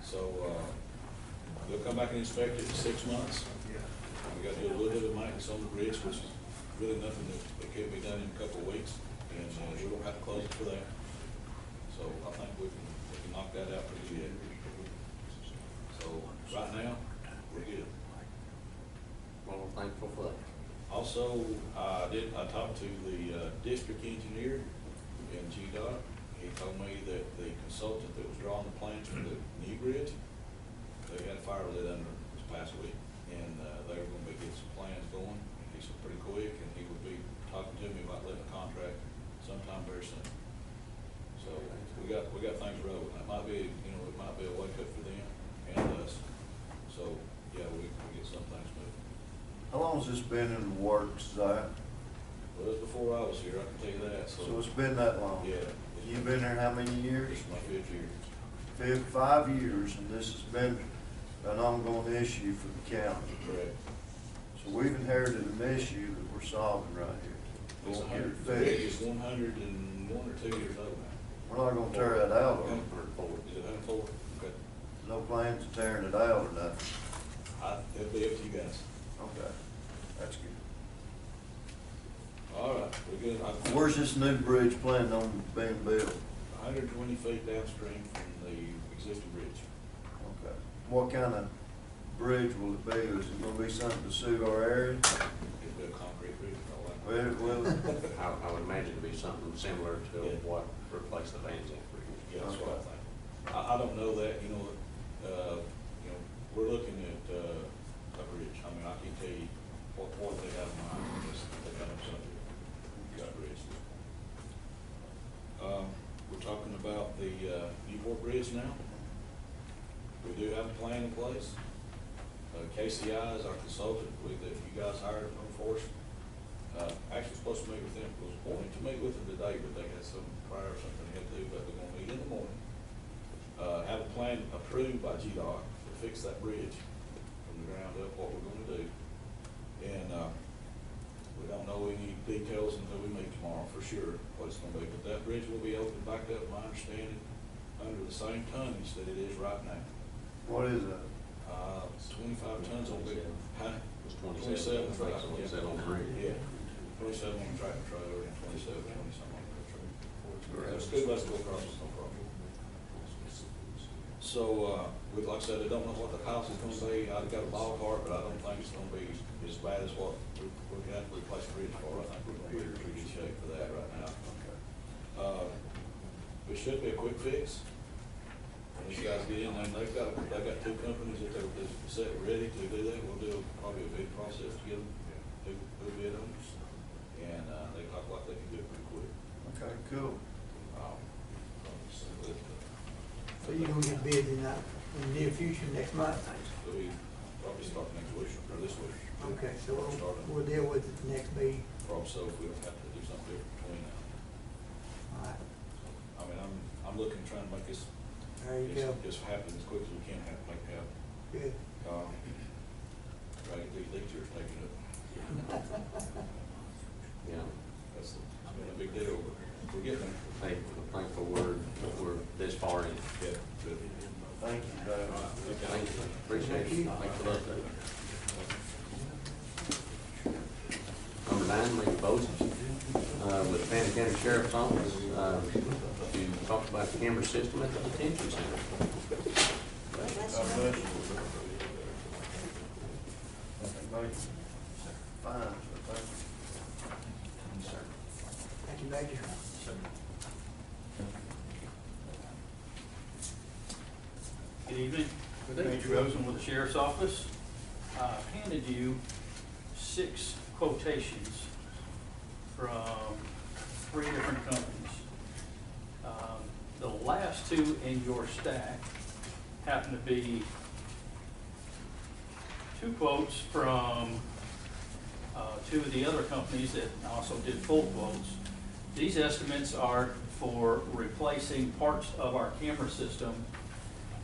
So, they'll come back and inspect it in 6 months. We got to do a little bit of maintenance on the bridge, which is really nothing that can't be done in a couple of weeks, and we don't have to close it for that. So I think we can knock that out pretty good. So right now, we're good. Well, we're thankful for that. Also, I talked to the district engineer in GDOT. He told me that the consultant that was drawing the plans for the new bridge, they had a fire lit under this past week, and they were going to be getting some plans going. He said pretty quick, and he would be talking to me about letting the contract sometime very soon. So we got things rolling. That might be, it might be a wake up for them and us. So yeah, we get some things moving. How long has this been in the works, Zach? Well, it was before I was here, I can tell you that. So it's been that long? Yeah. You've been there how many years? It's my 5th year. 5 years, and this has been an ongoing issue for the county. Correct. So we've inherited an issue that we're solving right here. It's We'll get it 100, fixed. it's 101 or 2 years old now. We're not gonna tear that out, or Is it 104? Okay. no plans of tearing it out or nothing. It'll be up to you guys. Okay, that's good. All right, we're good. Where's this new bridge planning on being built? 120 feet downstream from the existing bridge. Okay. What kind of bridge will it be? Is it gonna be something to suit our area? It'll be a concrete bridge, all that. Well, I would imagine to be something similar to Yeah. what replaced the Van Zandt Bridge. Yeah, that's what I think. I don't know that, we're looking at, a bridge. I mean, I can't tell you what they have in mind, unless they got something, got a bridge. We're talking about the, Newport Bridge now. We do have a plan in place. KCI is our consultant, that you guys hired for us. Actually supposed to meet with them, was wanting to meet with them today, but they had some prior something they had to do, but they're gonna meet in the morning. Have a plan approved by GDOT to fix that bridge from the ground up, what we're gonna do. And, we don't know any details until we meet tomorrow for sure what it's gonna be, but that bridge will be opened back up, my understanding, under the same tonnage that it is right now. what is that? 25 tons on big, huh? It was 27, I think that's what it said on the rig. Yeah, 27 on the tractor trailer and 27, 20-something on the truck. The school bus will cross, it's no problem. So, like I said, I don't know what the house is gonna be. I've got a ballpark, but I don't think it's gonna be as bad as what we're gonna have to replace the bridge for. I think we're gonna be in pretty good shape for that right now. It should be a quick fix. When these guys get in, and they've got 2 companies that they're set ready to do that. We'll do probably a bid process to get them, who bid them. And, they talk like they can do it pretty quick. Okay, cool. So you're gonna get bids in the near future, next month? So we probably start next week or this week. Okay, so we'll deal with it next meeting. Probably so, if we don't have to do something different between now. All right, I mean, I'm looking, trying to make this there you go. just happen as quick as we can make it happen. Good. Try to get these lectures taken up. Yeah. It's been a big deal, but we're getting there. Hey, I'm thankful we're this far in. Yeah, good. Thank you, Dave. Thank you, appreciate it. Thanks for the update. Number 9, make a motion, with Fannin County Sheriff's Office, to talk about the camera system at the detention center. Fine, Thank you, Major. Good evening. Major Rosen with the Sheriff's Office. I've handed you 6 quotations from 3 different companies. The last 2 in your stack happen to be 2 quotes from 2 of the other companies that also did full quotes. These estimates are for replacing parts of our camera system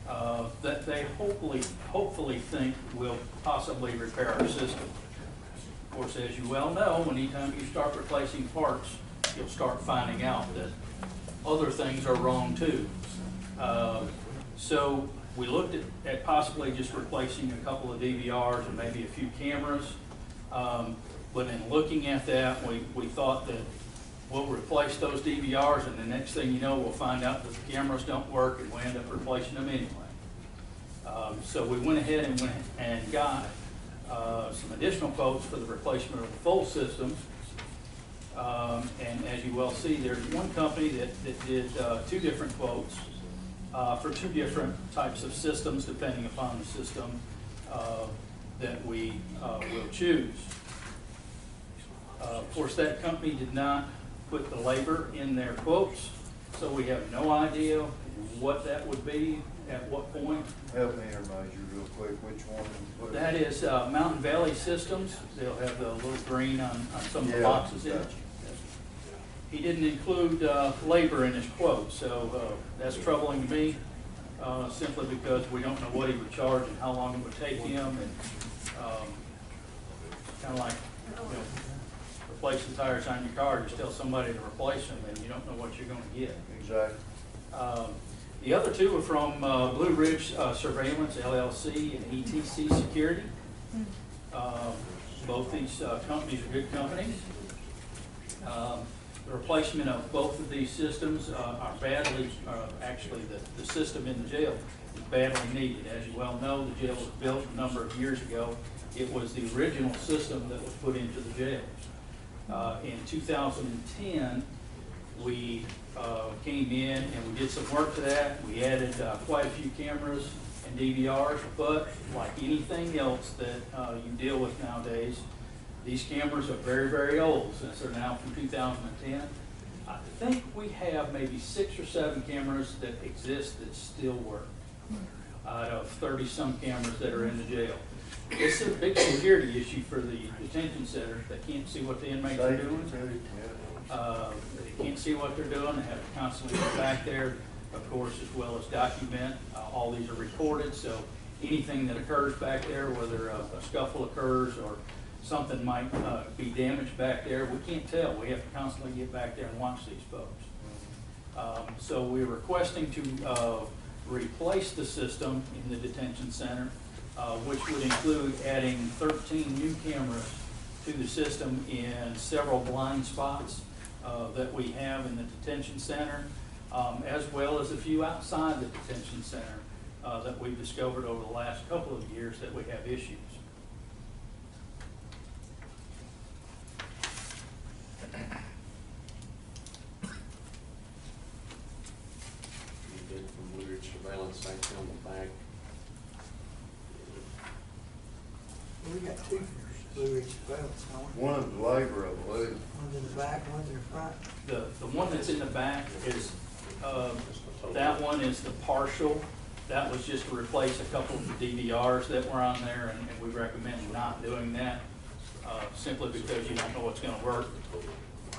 that they hopefully think will possibly repair our system. Of course, as you well know, anytime you start replacing parts, you'll start finding out that other things are wrong too. So we looked at possibly just replacing a couple of DVRs and maybe a few cameras. But in looking at that, we thought that we'll replace those DVRs, and the next thing you know, we'll find out that the cameras don't work, and we end up replacing them anyway. So we went ahead and got some additional quotes for the replacement of the full systems. And as you well see, there's one company that did 2 different quotes for 2 different types of systems, depending upon the system that we will choose. Of course, that company did not put the labor in their quotes, so we have no idea what that would be at what point. Help me here, Major, real quick, which one? That is Mountain Valley Systems. They'll have the little green on some of the boxes in it. He didn't include labor in his quote, so that's troubling to me, simply because we don't know what he would charge and how long it would take him, and kind of like, you know, replacing tires on your car. Just tell somebody to replace them, and you don't know what you're going to get. Exactly. The other 2 are from Blue Ridge Surveillance LLC and ETC Security. Both these companies are good companies. The replacement of both of these systems are badly, actually the system in the jail is badly needed. As you well know, the jail was built a number of years ago. It was the original system that was put into the jail. In 2010, we came in and we did some work to that. We added quite a few cameras and DVRs, but like anything else that you deal with nowadays, these cameras are very, very old, since they're now from 2010. I think we have maybe 6 or 7 cameras that exist that still work out of 30-some cameras that are in the jail. This is a big security issue for the detention centers. They can't see what the inmates are doing. They can't see what they're doing. They have to constantly go back there, of course, as well as document. All these are recorded, so anything that occurs back there, whether a scuffle occurs or something might be damaged back there, we can't tell. We have to constantly get back there and watch these folks. So we're requesting to replace the system in the detention center, which would include adding 13 new cameras to the system in several blind spots that we have in the detention center, as well as a few outside the detention center that we've discovered over the last couple of years that we have issues. You did from Blue Ridge Surveillance, section on the back. We got 2 Blue Ridge Surveillance, don't we? One's labor, I believe. One's in the back, one's in the front. The one that's in the back is, that one is the partial. That was just to replace a couple of the DVRs that were on there, and we recommend not doing that, simply because you don't know what's gonna work.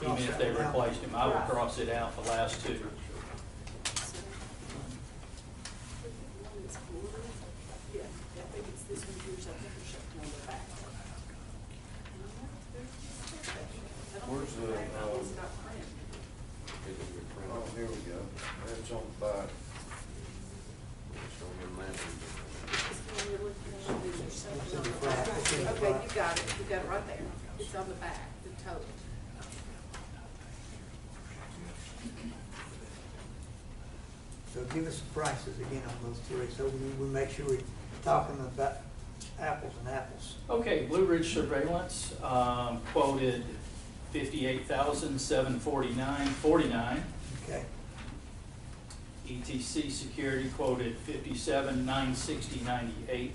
Even if they replaced them, I would cross it out, the last 2. Where's the, oh, here we go. That's on the back. Okay, you got it right there. It's on the back, the total. So give us the prices again on those 3, so we make sure we're talking about apples and apples. Okay, Blue Ridge Surveillance quoted $58,749.49. Okay. ETC Security quoted $57,960.98.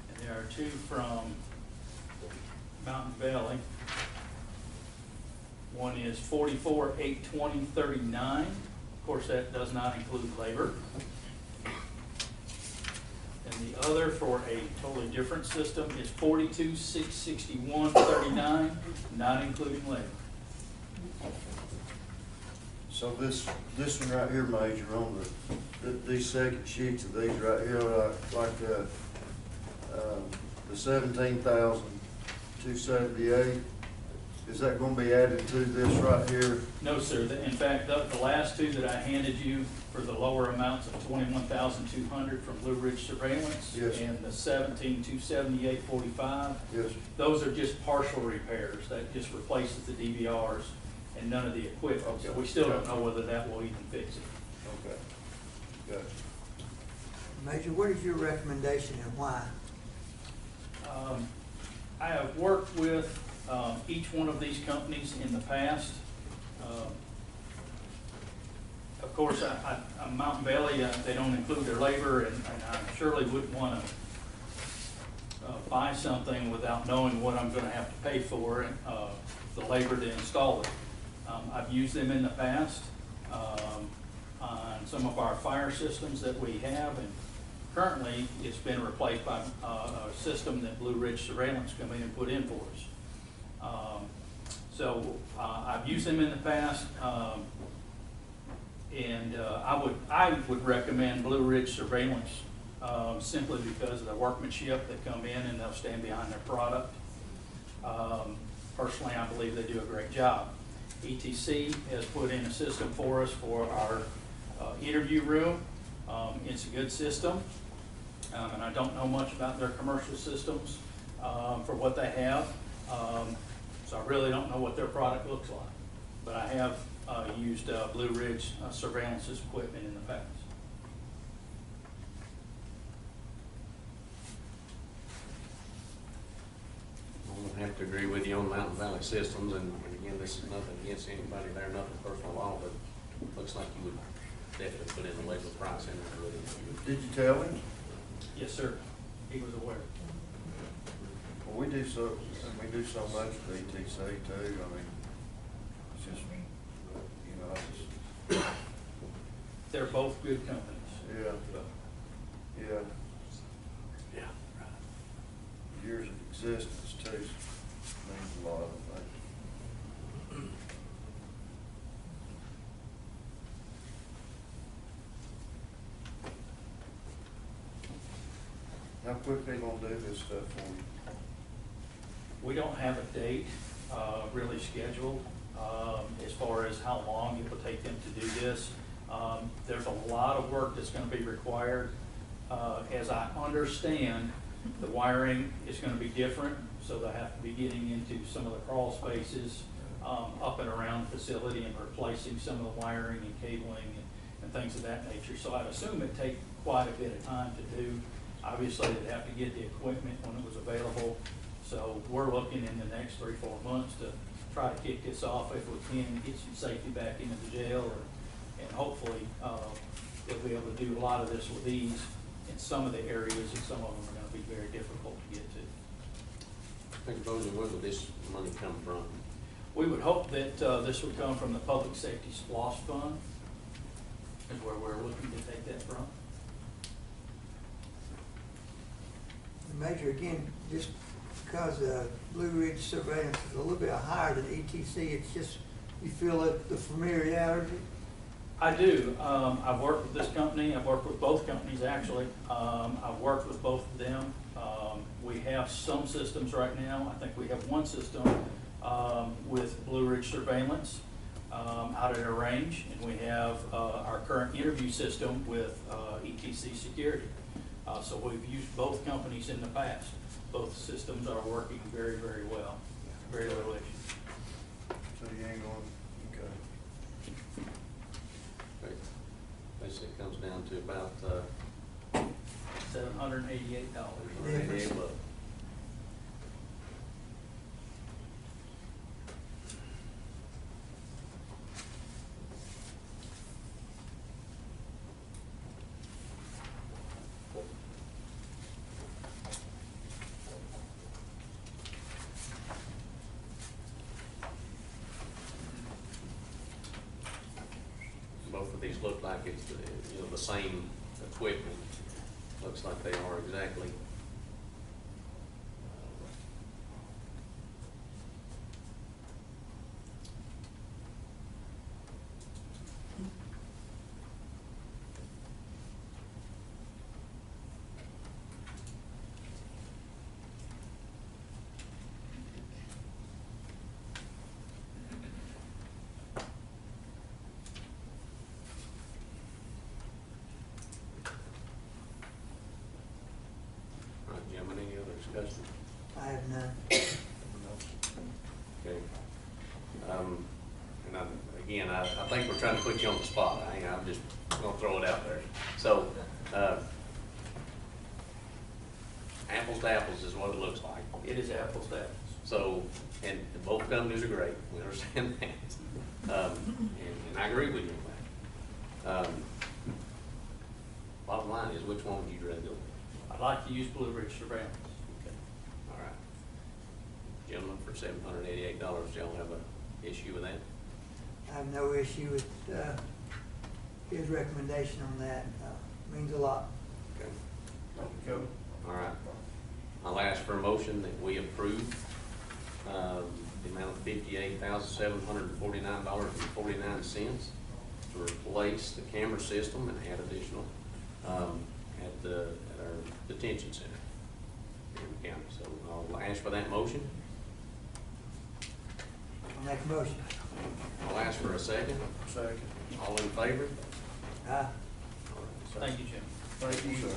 And there are 2 from Mountain Valley. One is 44,820.39. Of course, that does not include labor. And the other for a totally different system is 42,661.39, not including labor. So this one right here, Major, on these second sheets of these right here, like the 17,278, is that gonna be added to this right here? No, sir. In fact, the last two that I handed you for the lower amounts of 21,200 from Blue Ridge Surveillance Yes. and the 17,278.45, Yes, sir. those are just partial repairs. That just replaces the DVRs and none of the equipment. So we still don't know whether that will even fix it. Okay. Gotcha. Major, what is your recommendation and why? I have worked with each one of these companies in the past. Of course, Mountain Valley, they don't include their labor, and I surely wouldn't want to buy something without knowing what I'm going to have to pay for it, the labor to install it. I've used them in the past on some of our fire systems that we have, and currently it's been replaced by a system that Blue Ridge Surveillance come in and put in for us. So I've used them in the past, and I would recommend Blue Ridge Surveillance simply because of the workmanship. They come in and they'll stand behind their product. Personally, I believe they do a great job. ETC has put in a system for us for our interview room. It's a good system, and I don't know much about their commercial systems for what they have. So I really don't know what their product looks like. But I have used Blue Ridge Surveillance's equipment in the past. I'm gonna have to agree with you on Mountain Valley Systems, and again, this is nothing against anybody there, nothing personal at all, but it looks like you would definitely put in the labor price in there with it. Did you tell him? Yes, sir. He was aware. Well, we do so much with ETC too, I mean, it's just, you know, They're both good companies. yeah, yeah, Yeah. years of existence too, means a lot, I think. How quick they gonna do this stuff for you? We don't have a date really scheduled as far as how long it will take them to do this. There's a lot of work that's going to be required. As I understand, the wiring is going to be different, so they'll have to be getting into some of the crawl spaces up and around the facility and replacing some of the wiring and cabling and things of that nature. So I'd assume it'd take quite a bit of time to do. Obviously, they'd have to get the equipment when it was available. So we're looking in the next 3-4 months to try to kick this off if we can, get some safety back into the jail, and hopefully they'll be able to do a lot of this with ease in some of the areas, and some of them are going to be very difficult to get to. I think, Bozie, where would this money come from? We would hope that this would come from the Public Safety SPLOST Fund, is where we're looking to take that from. Major, again, just because Blue Ridge Surveillance is a little bit higher than ETC, it's just, you feel the familiarity? I do. I've worked with this company. I've worked with both companies, actually. I've worked with both of them. We have some systems right now. I think we have one system with Blue Ridge Surveillance out at a range, and we have our current interview system with ETC Security. So we've used both companies in the past. Both systems are working very, very well. Very little issues. So you ain't going, okay. Basically, it comes down to about $788. package look like it's, you know, the same equipment. Looks like they are exactly. All right, gentlemen, any other discussion? I have none. Okay. And again, I think we're trying to put you on the spot. I'm just gonna throw it out there. So, apples to apples is what it looks like. It is apples to apples. So, and both companies are great, we understand that. And I agree with you on that. Bottom line is, which one would you rather go with? I'd like to use Blue Ridge Surroundings. Okay, all right. Gentlemen, for $788, y'all have an issue with that? I have no issue with his recommendation on that. Means a lot. Okay. All right. I'll ask for a motion that we approve the amount of $58,749.49 to replace the camera system and add additional at our detention center in the county. So I'll ask for that motion. I'll make a motion. I'll ask for a second. Second. All in favor? Aye. All right. Thank you, Jim. Thank you, sir.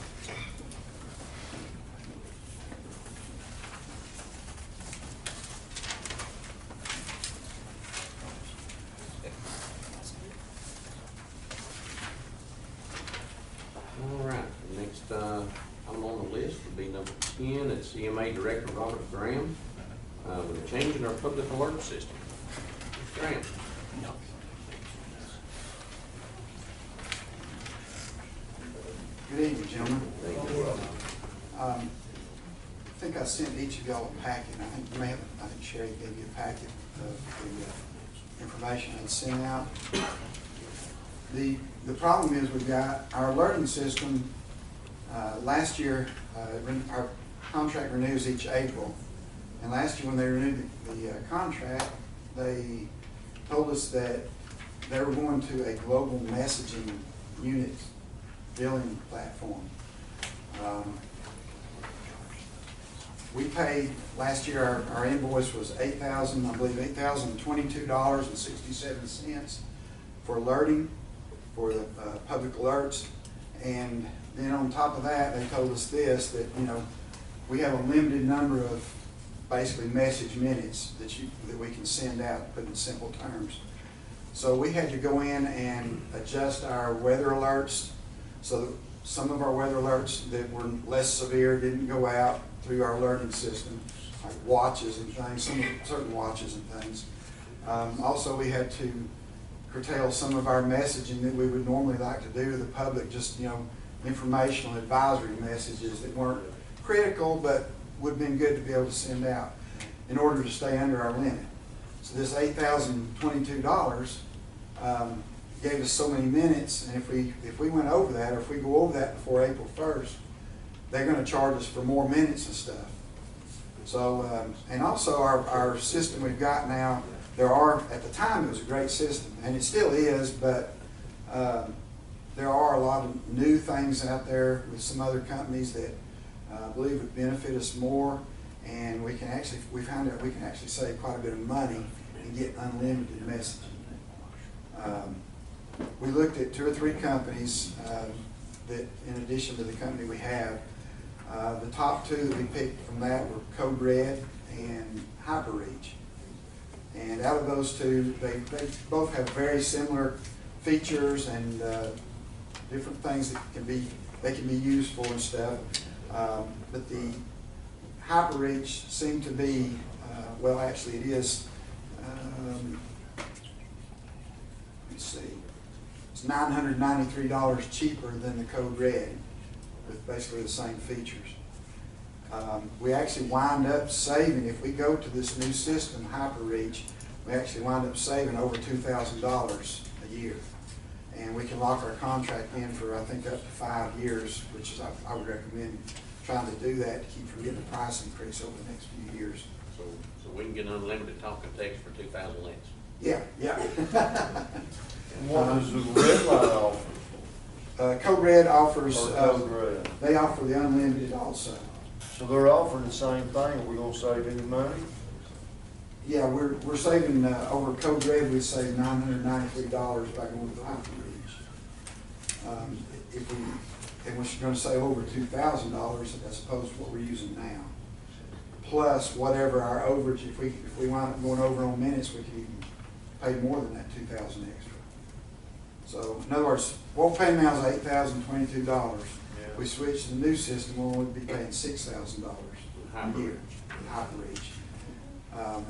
All right, the next item on the list would be number 10, it's EMA Director Robert Graham, with a change in our public alert system. Mr. Graham. Good evening, gentlemen. Thank you. I think I sent each of y'all a packet. I think Sherry gave you a packet of the information I'd sent out. The problem is we've got our alerting system. Last year, our contract renews each April. And last year when they renewed the contract, they told us that they were going to a global messaging unit billing platform. We paid, last year our invoice was $8,022.67 for alerting, for the public alerts. And then on top of that, they told us this, that, you know, we have a limited number of basically message minutes that we can send out, put in simple terms. So we had to go in and adjust our weather alerts, so that some of our weather alerts that were less severe didn't go out through our alerting system, like watches and things, certain watches and things. Also, we had to curtail some of our messaging that we would normally like to do to the public, just, you know, informational advisory messages that weren't critical but would have been good to be able to send out in order to stay under our limit. So this $8,022 gave us so many minutes, and if we went over that, or if we go over that before April 1st, they're going to charge us for more minutes and stuff. So, and also our system we've got now, at the time it was a great system, and it still is, but there are a lot of new things out there with some other companies that I believe would benefit us more, and we found out we can actually save quite a bit of money and get unlimited messaging. We looked at 2 or 3 companies that, in addition to the company we have, the top 2 that we picked from that were Code Red and HyperReach. And out of those 2, they both have very similar features and different things that they can be used for and stuff. But the HyperReach seemed to be, well, actually it is, let's see, it's $993 cheaper than the Code Red with basically the same features. We actually wind up saving, if we go to this new system, HyperReach, we actually wind up saving over $2,000 a year. And we can lock our contract in for, I think, up to 5 years, which is, I would recommend trying to do that to keep from getting a price increase over the next few years. So we can get unlimited talk and text for 2,000 less. Yeah, yeah. And what does the red light offer? Code Red offers, Or Code Red? they offer the unlimited also. So they're offering the same thing, are we gonna save any money? Yeah, we're saving, over Code Red, we save $993 by going with HyperReach. If we, and we're gonna save over $2,000 as opposed to what we're using now. Plus whatever our overage, if we wind up going over on minutes, we can even pay more than that $2,000 extra. So in other words, what we're paying now is $8,022. Yeah. We switch to the new system, we'll only be paying $6,000 a year in HyperReach.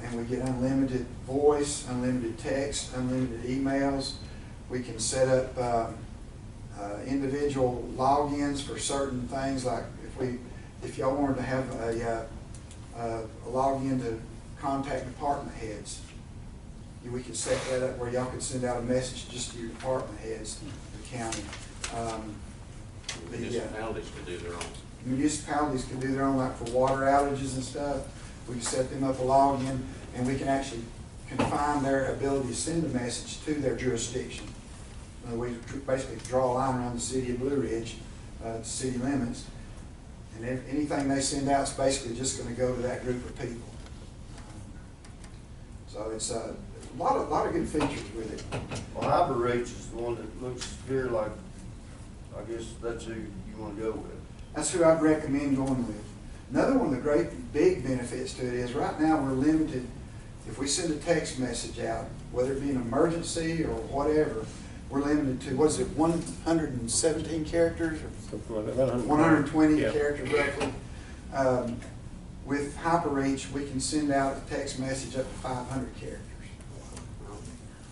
And we get unlimited voice, unlimited text, unlimited emails. We can set up individual logins for certain things, like if y'all wanted to have a login to contact department heads, we could set that up where y'all could send out a message just to your department heads, the county. Municipalities could do their own. Municipalities can do their own, like for water outages and stuff. We can set them up a login, and we can actually confine their ability to send a message to their jurisdiction. We basically draw a line around the city of Blue Ridge, city limits, and anything they send out is basically just going to go to that group of people. So it's a lot of good features with it. Well, HyperReach is the one that looks very like, I guess that's who you wanna go with. That's who I'd recommend going with. Another one of the great big benefits to it is right now we're limited. If we send a text message out, whether it be an emergency or whatever, we're limited to, what is it, 117 characters? Or 120 characters roughly. With HyperReach, we can send out a text message up to 500 characters.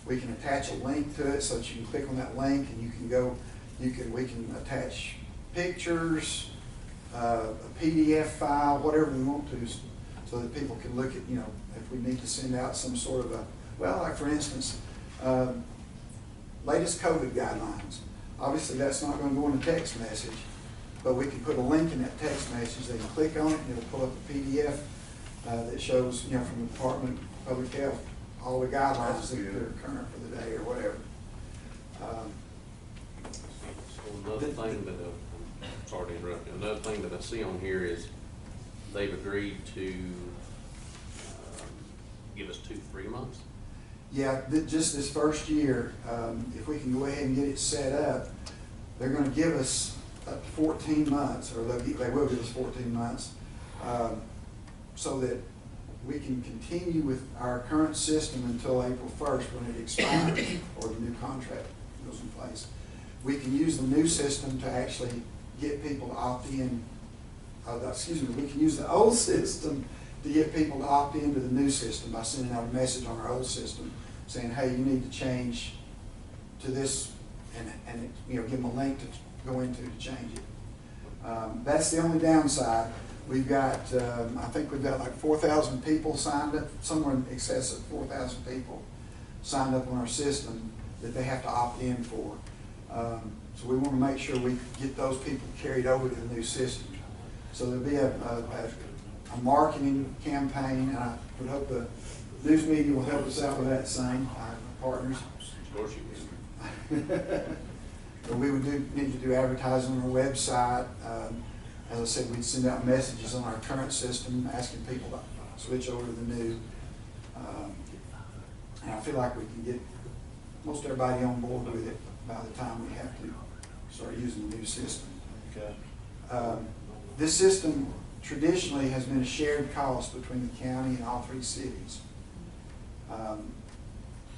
We can attach a link to it so that you can click on that link and you can go, we can attach pictures, a PDF file, whatever we want to, so that people can look at, if we need to send out some sort of like for instance, latest COVID guidelines. Obviously that's not going to go in a text message, but we can put a link in that text message. They can click on it and it'll pull up a PDF that shows, from the Department of Public Health, all the guidelines that are current for the day or whatever. Another thing that, sorry to interrupt you, another thing that I see on here is they've agreed to give us 2 free months. Yeah, just this first year, if we can go ahead and get it set up, they're going to give us up to 14 months, or they will give us 14 months, so that we can continue with our current system until April 1st when it expires or the new contract goes in place. We can use the new system to actually get people to opt in. We can use the old system to get people to opt into the new system by sending out a message on our old system saying, hey, you need to change to this, and give them a link to go into to change it. That's the only downside. We've got, I think we've got like 4,000 people signed up, somewhere in excess of 4,000 people signed up on our system that they have to opt in for. So we want to make sure we get those people carried over to the new system. So there'll be a marketing campaign, and I would hope the news media will help us out with that same, our partners. Of course you can. But we would need to do advertising on our website. As I said, we'd send out messages on our current system asking people to switch over to the new. And I feel like we can get most everybody on board with it by the time we have to start using the new system. Okay. This system traditionally has been a shared cost between the county and all 3 cities.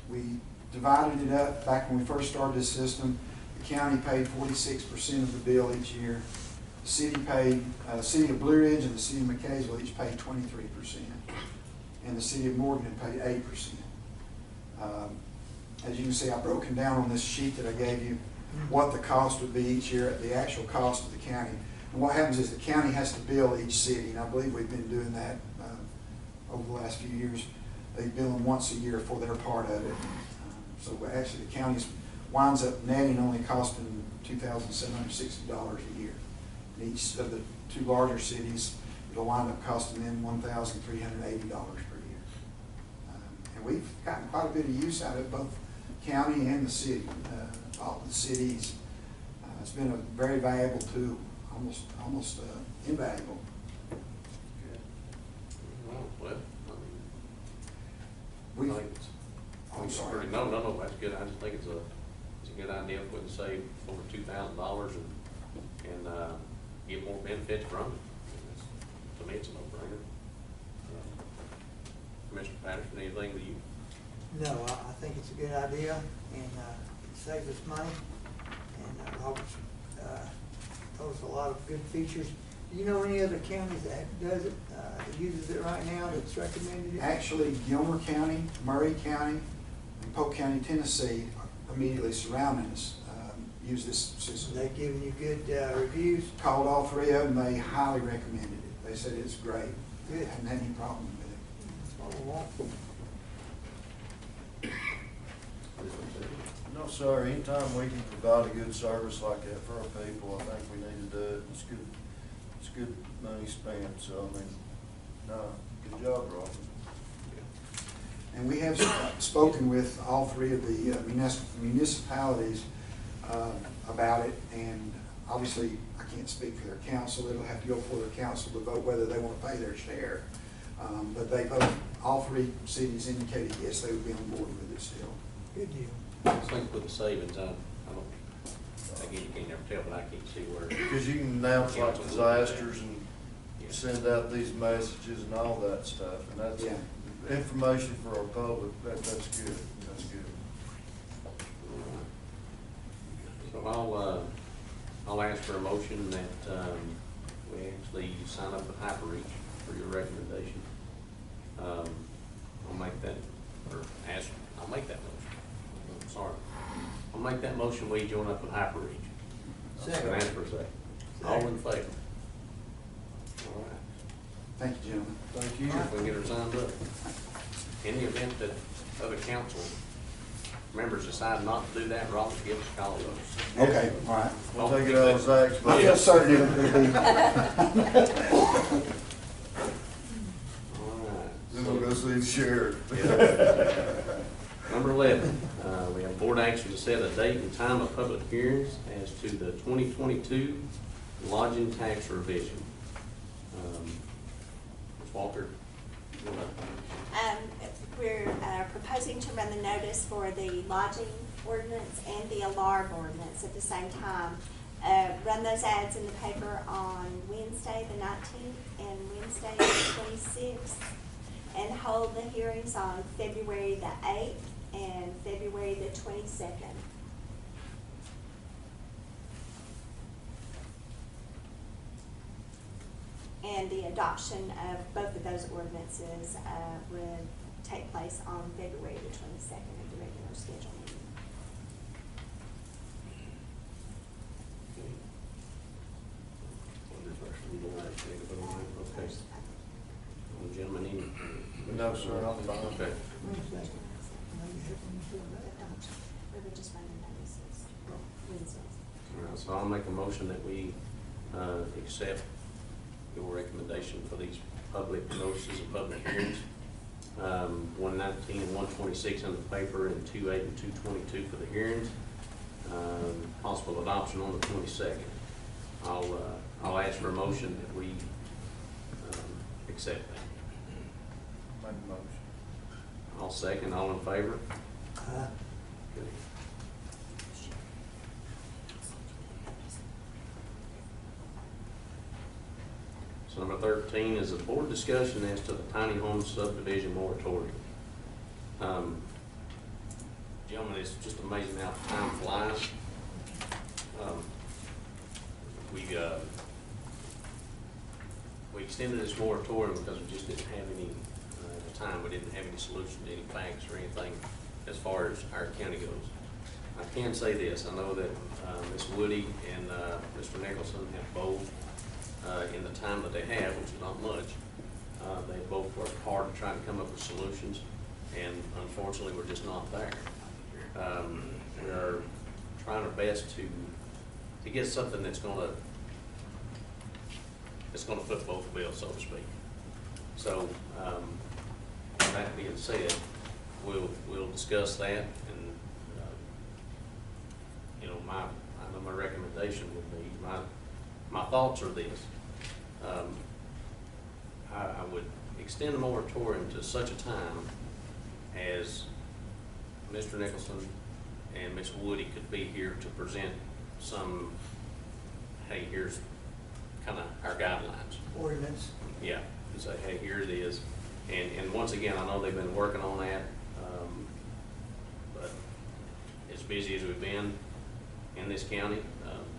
We divided it up back when we first started this system. The county paid 46% of the bill each year. The city paid, City of Blue Ridge and the City of McKaysville each paid 23%. And the City of Morgan paid 8%. As you can see, I've broken down on this sheet that I gave you what the cost would be each year at the actual cost of the county. And what happens is the county has to bill each city, and I believe we've been doing that over the last few years. They bill them once a year for their part of it. So actually the county's winds up netting only costing $2,760 a year. In each of the two larger cities, it'll wind up costing them $1,380 per year. And we've gotten quite a bit of use out of both county and the city. All the cities, it's been a very valuable tool, almost invaluable. Well, We, I think it's, I'm sorry. no, that's good. I just think it's a good idea if we can save over $2,000 and get more benefits from it. To me, it's a no-brainer. Commissioner Patterson, anything that you? No, I think it's a good idea, and it saves us money, and Robert's told us a lot of good features. Do you know any other counties that does it, that uses it right now, that's recommended it? Actually, Gilmer County, Murray County, and Polk County, Tennessee, immediately surrounding us, use this system. They've given you good reviews? Called all three of them, they highly recommended it. They said it's great. Good. Hadn't had any problem with it. That's what we want. No, sir, anytime we can provide a good service like that for our people, I think we need to do it. It's good money spent, so I mean, no, good job, Robert. And we have spoken with all three of the municipalities about it, and obviously, I can't speak for their council. It'll have to go before their council to vote whether they want to pay their share. But they both, all three cities indicated yes, they would be on board with it still. Good deal. I think with the savings, I don't, again, you can't never tell, but I can't see where. Because you can announce like disasters and send out these messages and all that stuff, and that's Yeah. information for our public. That's good. That's good. So I'll ask for a motion that we actually sign up with HyperReach for your recommendation. I'll make that motion. I'm sorry. I'll make that motion, we join up with HyperReach. Second. Ask for a second. All in favor? All right. Thank you, gentlemen. Thank you. If we can get her signed up. In the event that other council members decide not to do that, Robert, give us a call. Okay, all right. We'll take it out of Zach's. I feel certain it would be. All right. Then we'll go see the sheriff. Number 11, we have board action to set a date and time of public hearings as to the 2022 lodging tax revision. Ms. Walker, you wanna- We're proposing to run the notice for the lodging ordinance and the alarm ordinance at the same time. Run those ads in the paper on Wednesday the 19th and Wednesday the 26th, and hold the hearings on February the 8th and February the 22nd. And the adoption of both of those ordinances would take place on February the 22nd of the regular schedule meeting. Okay. Well, gentlemen, any? No, sir, I'm fine. Okay. We would just run the notices Wednesdays. All right, so I'll make a motion that we accept your recommendation for these public notices of public hearings. 119 and 126 in the paper, and 28 and 222 for the hearings. Possible adoption on the 22nd. I'll ask for a motion that we accept that. Make a motion. I'll second. All in favor? Good. So number 13 is a board discussion as to the tiny home subdivision moratorium. Gentlemen, it's just amazing how time flies. We extended this moratorium because we just didn't have any, at the time, we didn't have any solution to any banks or anything as far as our county goes. I can say this, I know that Ms. Woody and Mr. Nicholson have both, in the time that they have, which is not much, they both worked hard to try to come up with solutions, and unfortunately, we're just not there. We are trying our best to get something that's gonna foot both bills, so to speak. So, with that being said, we'll discuss that, and, you know, I know my recommendation would be, my thoughts are this. I would extend the moratorium to such a time as Mr. Nicholson and Ms. Woody could be here to present some, hey, here's kind of our guidelines. Ordinance. Yeah, and say, hey, here it is. And once again, I know they've been working on that, but as busy as we've been in this county,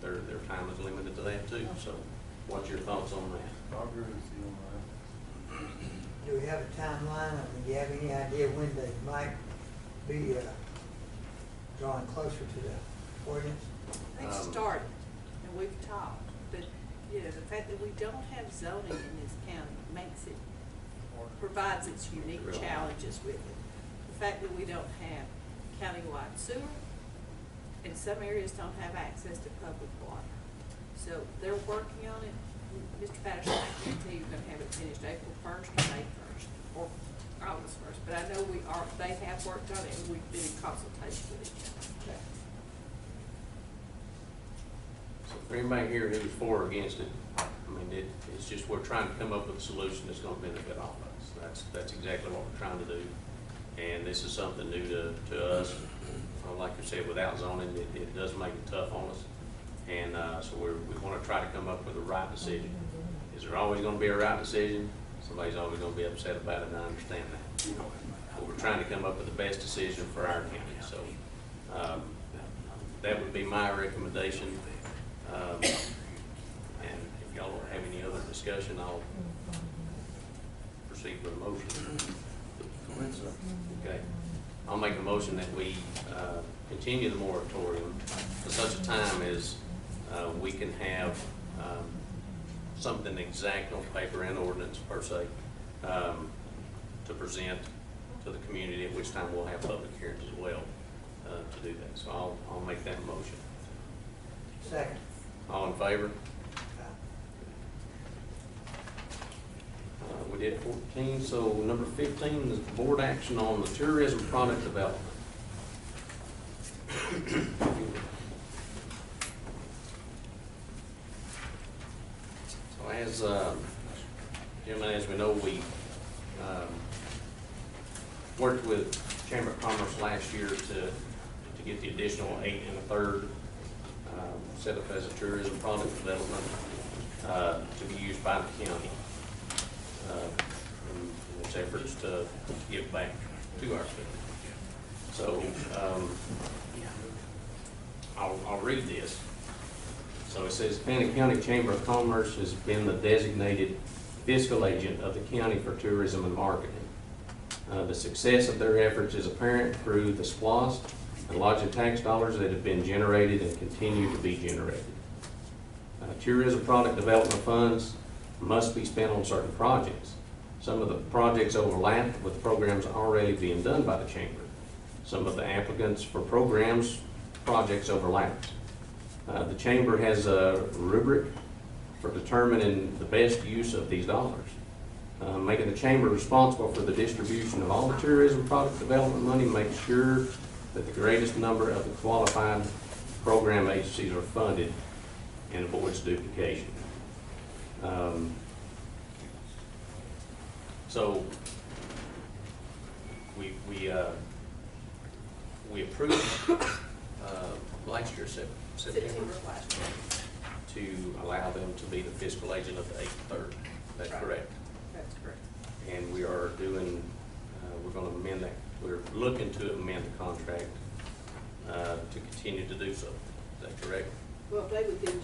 their time is limited to that too. So what's your thoughts on that? I agree with you on that. Do we have a timeline? I mean, do you have any idea when they might be drawing closer to the ordinance? They've started, and we've talked, but, you know, the fact that we don't have zoning in this county makes it, provides its unique challenges with it. The fact that we don't have countywide sewer, and some areas don't have access to public water. So they're working on it. Mr. Patterson, I guarantee you're gonna have it finished April 1st or May 1st, or August 1st. But I know they have worked on it, and we've been in consultation with each other. So for anybody here who's for or against it, I mean, it's just we're trying to come up with a solution that's going to benefit all of us. That's exactly what we're trying to do, and this is something new to us. Like you said, without zoning, it does make it tough on us, and so we want to try to come up with the right decision. Is there always going to be a right decision? Somebody's always going to be upset about it, and I understand that. But we're trying to come up with the best decision for our county. So that would be my recommendation. And if y'all don't have any other discussion, I'll proceed with a motion. Okay. I'll make a motion that we continue the moratorium for such a time as we can have something exact on paper and ordinance per se to present to the community, at which time we'll have public hearings as well to do that. So I'll make that motion. Second. All in favor? We did 14, so number 15 is board action on the tourism product development. So as, gentlemen, as we know, we worked with Chamber of Commerce last year to get the additional 8 1/3 set up as a tourism product development to be used by the county in its efforts to give back to our city. So I'll read this. So it says, Fannin County Chamber of Commerce has been the designated fiscal agent of the county for tourism and marketing. The success of their efforts is apparent through the SPLOST and lodging tax dollars that have been generated and continue to be generated. Tourism product development funds must be spent on certain projects. Some of the projects overlap with programs already being done by the chamber. Some of the applicants for projects overlap. The chamber has a rubric for determining the best use of these dollars. Making the chamber responsible for the distribution of all the tourism product development money makes sure that the greatest number of the qualified program agencies are funded and avoids duplication. So we approved last year, September, last year, to allow them to be the fiscal agent of the 8 1/3. That's correct. That's correct. And we are doing, we're going to amend that. We're looking to amend the contract to continue to do so. Is that correct? Well, they would then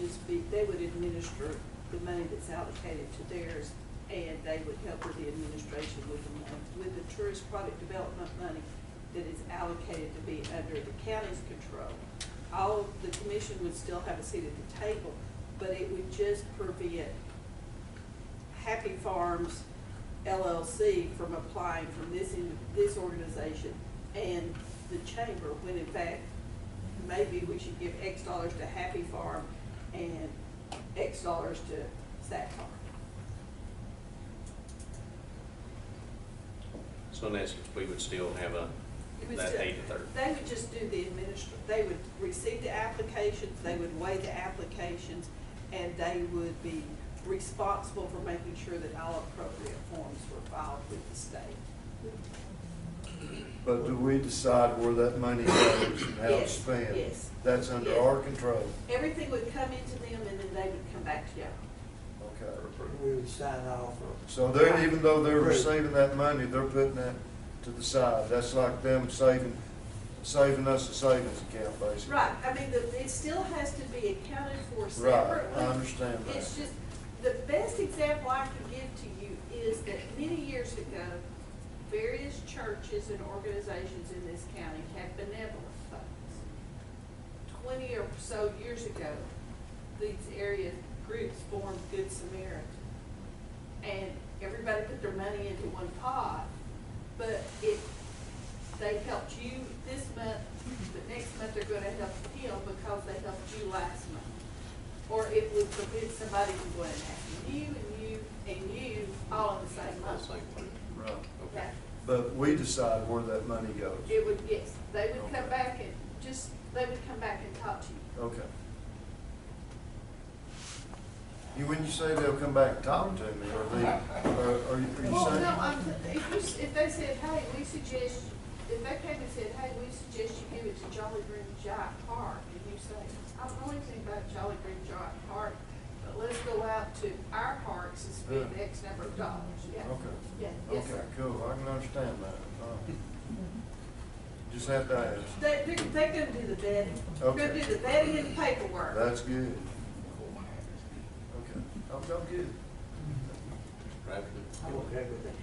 they would administer the money that's allocated to theirs, and they would help with the administration with the tourist product development money that is allocated to be under the county's control. All of the commission would still have a seat at the table, but it would just prevent Happy Farms LLC from applying from this organization and the chamber, when in fact maybe we should give X dollars to Happy Farm and X dollars to Sac Farm. So in essence, we would still have It was that just- 8 to 30. They would just do the they would receive the applications, they would weigh the applications, and they would be responsible for making sure that all appropriate forms were filed with the state. But do we decide where that money goes and how it's Yes, spent? yes. That's under Yes. our control. Everything would come into them, and then they would come back to you. Okay. We would sign off. So they're, even though they're receiving that money, they're putting that to the side. That's like them saving us a savings account, basically. Right, I mean, it still has to be accounted for Right, separately. I understand that. It's just, the best example I can give to you is that many years ago, various churches and organizations in this county had benevolent funds. 20 or so years ago, these area groups formed Good Samaritan. And everybody put their money into one pot, but they helped you this month, but next month they're gonna help him because they helped you last month. Or it would prevent somebody from going and having you and you and you all in the same month. Right. Okay. But we decide where that money goes. It would, yes, they would come back and they would come back and talk to you. Okay. When you say they'll come back and talk to me, are you Well, saying? no, if they said, hey, we suggest, if they came and said, hey, we suggest you give it to Jolly Green Giant Park, and you say, I don't know anything about Jolly Green Giant Park, but let's go out to our parks and spend X number of dollars, yeah. Okay. Yeah, yes, Okay, sir. cool. I can understand that. Just have to ask. They're gonna do the vetting. They're Okay. gonna do the vetting and the paperwork. That's good. Okay, I'm good. Right? I'm okay with it.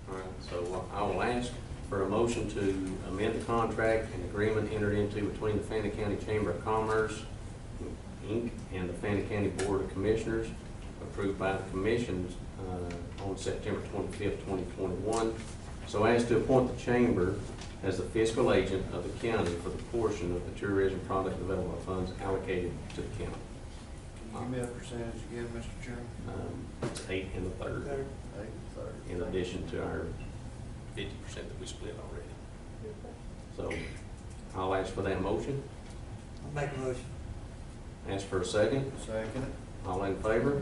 All right, so I will ask for a motion to amend the contract and agreement entered into between the Fannin County Chamber of Commerce, Inc., and the Fannin County Board of Commissioners, approved by the commissions on September 25th, 2021, so as to appoint the chamber as the fiscal agent of the county for the portion of the tourism product development funds allocated to the county. Can you give me a percentage again, Mr. Chairman? It's 8 1/3. 8/30. In addition to our 50% that we split already. So I'll ask for that motion. I'll make a motion. Ask for a second. Second. All in favor?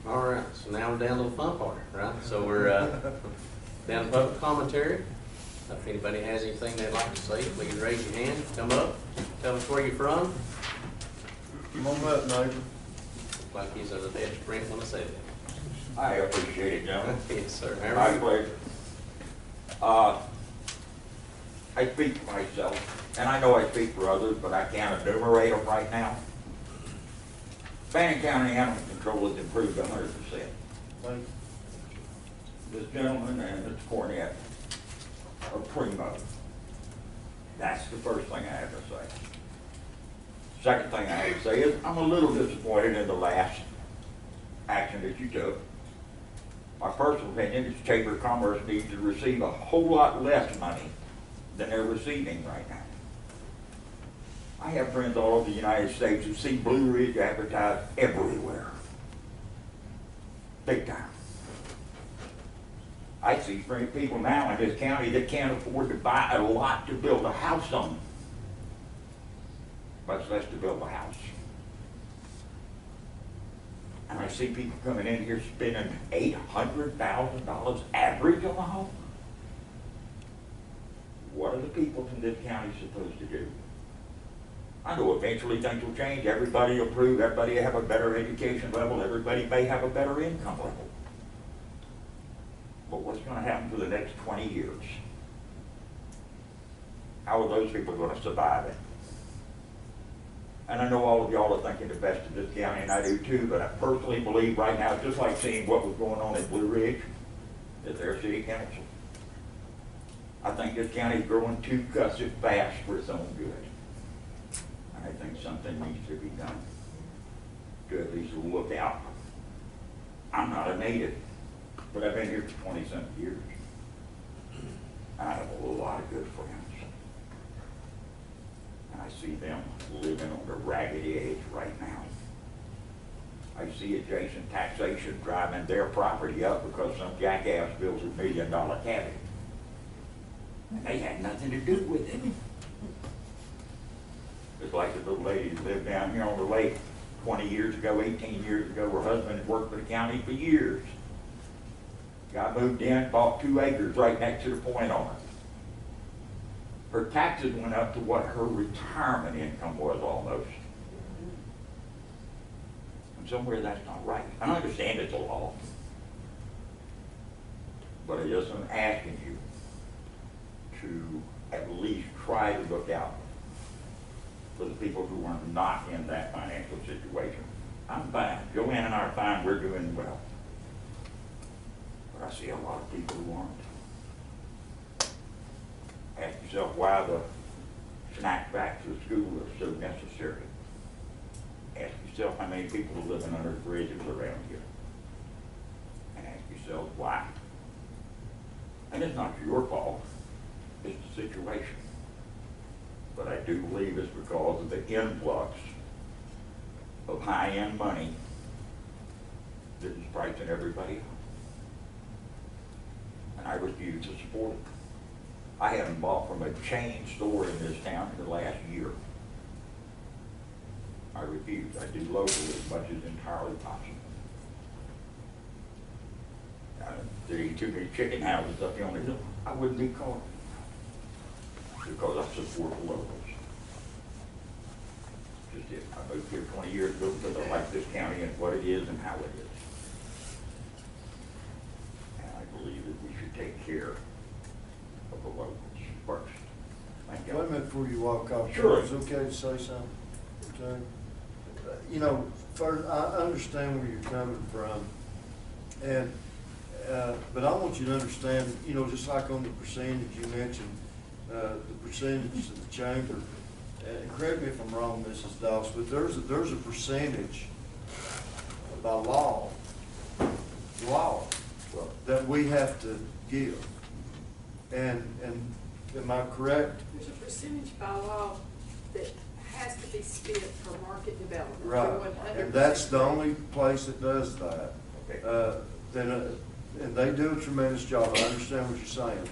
All right, so now we're down to the fun part, right? So we're down to public commentary. If anybody has anything they'd like to say, please raise your hand, come up, tell us where you're from. Come on up, neighbor. Looked like he's at a dead sprint when I said it. I appreciate it, gentlemen. Yes, sir. How My are you? pleasure. I speak for myself, and I know I speak for others, but I can't enumerate them right now. Fannin County Animal Control has improved 100%. Thank you. This gentleman and Mr. Cornett are primo. That's the first thing I have to say. Second thing I have to say is I'm a little disappointed in the last action that you took. My personal opinion is Chamber of Commerce needs to receive a whole lot less money than they're receiving right now. I have friends all over the United States who see Blue Ridge advertised everywhere. Big time. I see people now in this county that can't afford to buy a lot to build a house on, much less to build a house. And I see people coming in here spending $800,000 average on a home. What are the people in this county supposed to do? I know eventually things will change. Everybody will improve. Everybody will have a better education level. Everybody may have a better income level. But what's going to happen for the next 20 years? How are those people going to survive it? And I know all of y'all are thinking the best of this county, and I do too, but I personally believe right now, just like seeing what was going on in Blue Ridge, at their city council. I think this county's growing too cussed fast for its own good. And I think something needs to be done to at least look out I'm not a native, but I've been here for 20-some years. I have a lot of good friends. And I see them living on the raggedy edge right now. I see adjacent taxation driving their property up because some jackass builds $1 million cabin. And they had nothing to do with it. It's like the little lady that lived down here on the lake 20 years ago, 18 years ago. Her husband had worked for the county for years. Guy moved in, bought 2 acres right next to the point on it. Her taxes went up to what her retirement income was almost. And somewhere that's not right. I understand it's a law. But I just am asking you to at least try to look out for the people who are not in that financial situation. I'm fine. Joanne and I are fine. We're doing well. But I see a lot of people who aren't. Ask yourself why the snack backs of school are so necessary. Ask yourself how many people are living under bridges around here. And ask yourself why. And it's not your fault. It's the situation. But I do believe it's because of the influx of high-end money that is pricing everybody out. And I refuse to support it. I haven't bought from a chain store in this town in the last year. I refuse. I do local as much as entirely possible. There ain't too many chicken houses up here on the hill. I wouldn't be caught because I support the locals. Just it. I moved here 20 years ago because I like this county and what it is and how it is. And I believe that we should take care of the locals first. Thank you. Wait a minute before you walk off. Sure. Is it okay to say something? Okay. You know, first, I understand where you're coming from, and but I want you to understand, you know, just like on the percentage you mentioned, the percentage of the chamber, and correct me if I'm wrong, Mrs. Doss, but there's a percentage by law that we have to give. And am I correct? There's a percentage by law that has to be spent for market development. Right, and that's the only place that does that. Okay. And they do a tremendous job. I understand what you're saying.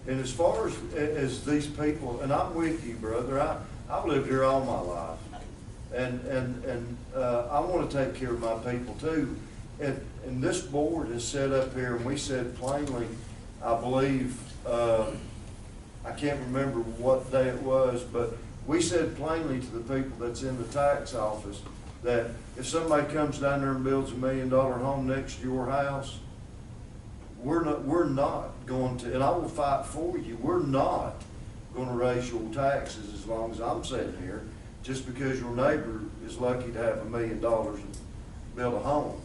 And as far as these people, and I'm with you, brother. I've lived here all my life, and I want to take care of my people too. And this board is set up here, and we said plainly, I believe, I can't remember what day it was, but we said plainly to the people that's in the tax office that if somebody comes down there and builds $1 million home next to your house, we're not going to, and I will fight for you, we're not going to raise your taxes as long as I'm sitting here, just because your neighbor is lucky to have $1 million and build a home.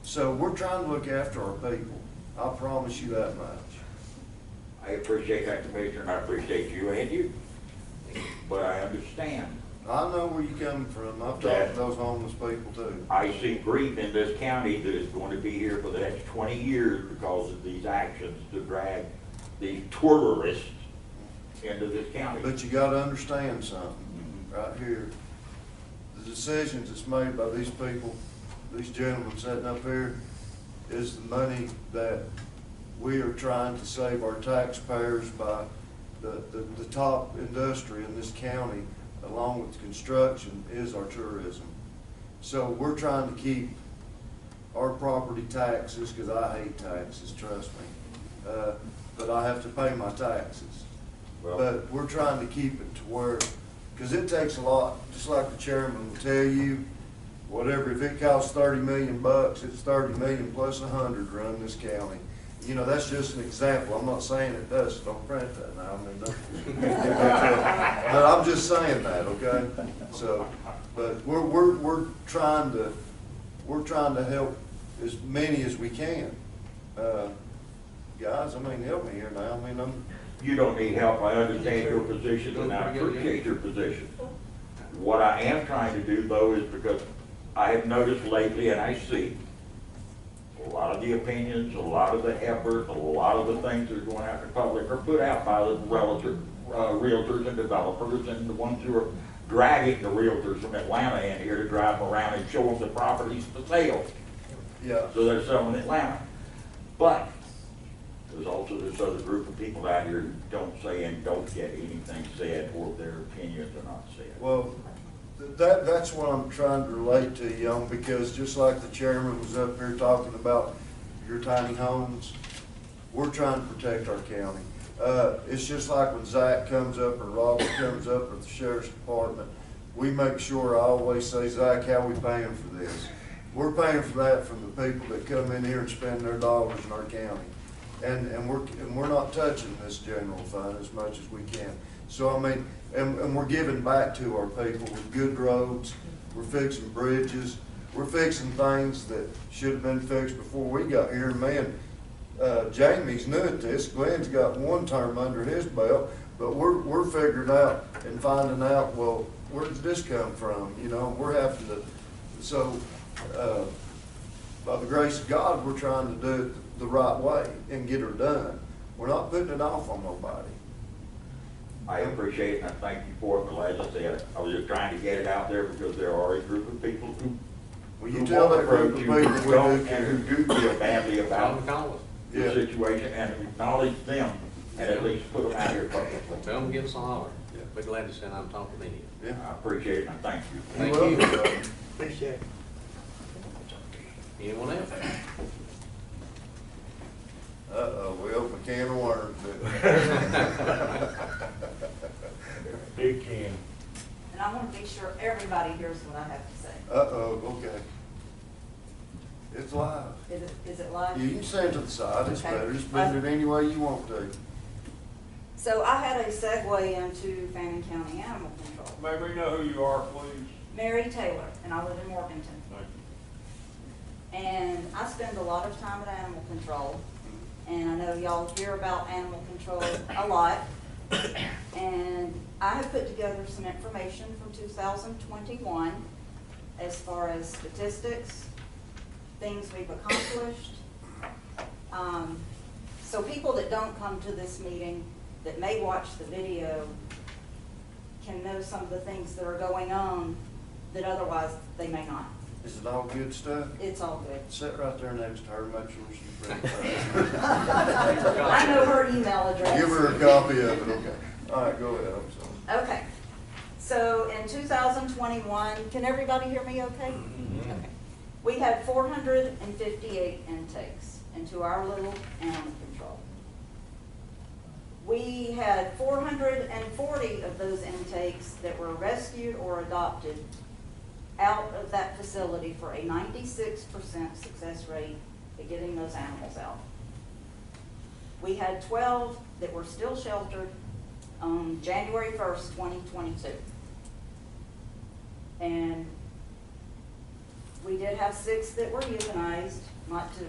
So we're trying to look after our people. I promise you that much. I appreciate that, Commissioner, and I appreciate you and you. But I understand. I know where you're coming from. I've talked to those homeless people too. I see grief in this county that is going to be here for the next 20 years because of these actions to drag these tourists into this county. But you gotta understand something, right here. The decisions that's made by these people, these gentlemen sitting up here, is the money that we are trying to save our taxpayers by the top industry in this county, along with construction, is our tourism. So we're trying to keep our property taxes, because I hate taxes, trust me. But I have to pay my taxes. Well, but we're trying to keep it to where, because it takes a lot, just like the chairman will tell you, whatever, if it costs 30 million bucks, it's 30 million plus 100 to run this county. You know, that's just an example. I'm not saying it does. Don't print that now. I mean, but I'm just saying that, okay? So, but we're trying to help as many as we can. Guys, I mean, help me here now. I mean, you don't need help. I understand your position and I appreciate your position. What I am trying to do though is because I have noticed lately and I see a lot of the opinions, a lot of the effort, a lot of the things that are going out to the public are put out by the realtors and developers, and the ones who are dragging the realtors from Atlanta in here to drive them around and show them the properties for sale. Yeah. So they're selling in Atlanta. But there's also this other group of people out here who don't say and don't get anything said, or their opinions are not said. Well, that's what I'm trying to relate to you on, because just like the chairman was up here talking about your tiny homes, we're trying to protect our county. It's just like when Zach comes up or Robert comes up or the sheriff's department, we make sure, I always say, Zach, how we paying for this? We're paying for that from the people that come in here and spend their dollars in our county. And we're not touching this general fund as much as we can. So I mean, and we're giving back to our people with good roads, we're fixing bridges, we're fixing things that should have been fixed before we got here. Man, Jamie's new at this, Glenn's got one term under his belt, but we're figuring out and finding out, well, where does this come from? You know, we're having to, so by the grace of God, we're trying to do it the right way and get her done. We're not putting it off on nobody. I appreciate it, and I thank you for it, but as I said, I was just trying to get it out there because there are a group of people who. Well, you tell that group of people we do care. And who do feel badly about Call us. the situation, and acknowledge them, and at least put them out here publicly. Tell them, give us a holler. Be glad to sit down and talk with any of you. I appreciate it, and I thank you. Thank you. Appreciate it. Anyone else? Uh-oh, we opened a can of worms. Big can. And I want to be sure everybody hears what I have to say. Uh-oh, okay. It's live. Is it live? You can stand to the side, it's Okay. better, just bend it any way you want to. So I had a segue into Fannin County Animal Control. May we know who you are, please? Mary Taylor, and I live in Morganton. And I spend a lot of time at animal control, and I know y'all hear about animal control a lot. And I have put together some information from 2021 as far as statistics, things we've accomplished. So people that don't come to this meeting, that may watch the video, can know some of the things that are going on that otherwise they may not. Is it all good stuff? It's all good. Sit right there next to her, make sure she's ready. I know her email address. Give her a copy of it, okay. All right, go ahead, I'm sorry. Okay. So in 2021, can everybody hear me okay? Okay. We had 458 intakes into our little animal control. We had 440 of those intakes that were rescued or adopted out of that facility for a 96% success rate at getting those animals out. We had 12 that were still sheltered on January 1st, 2022. And we did have 6 that were euthanized, not to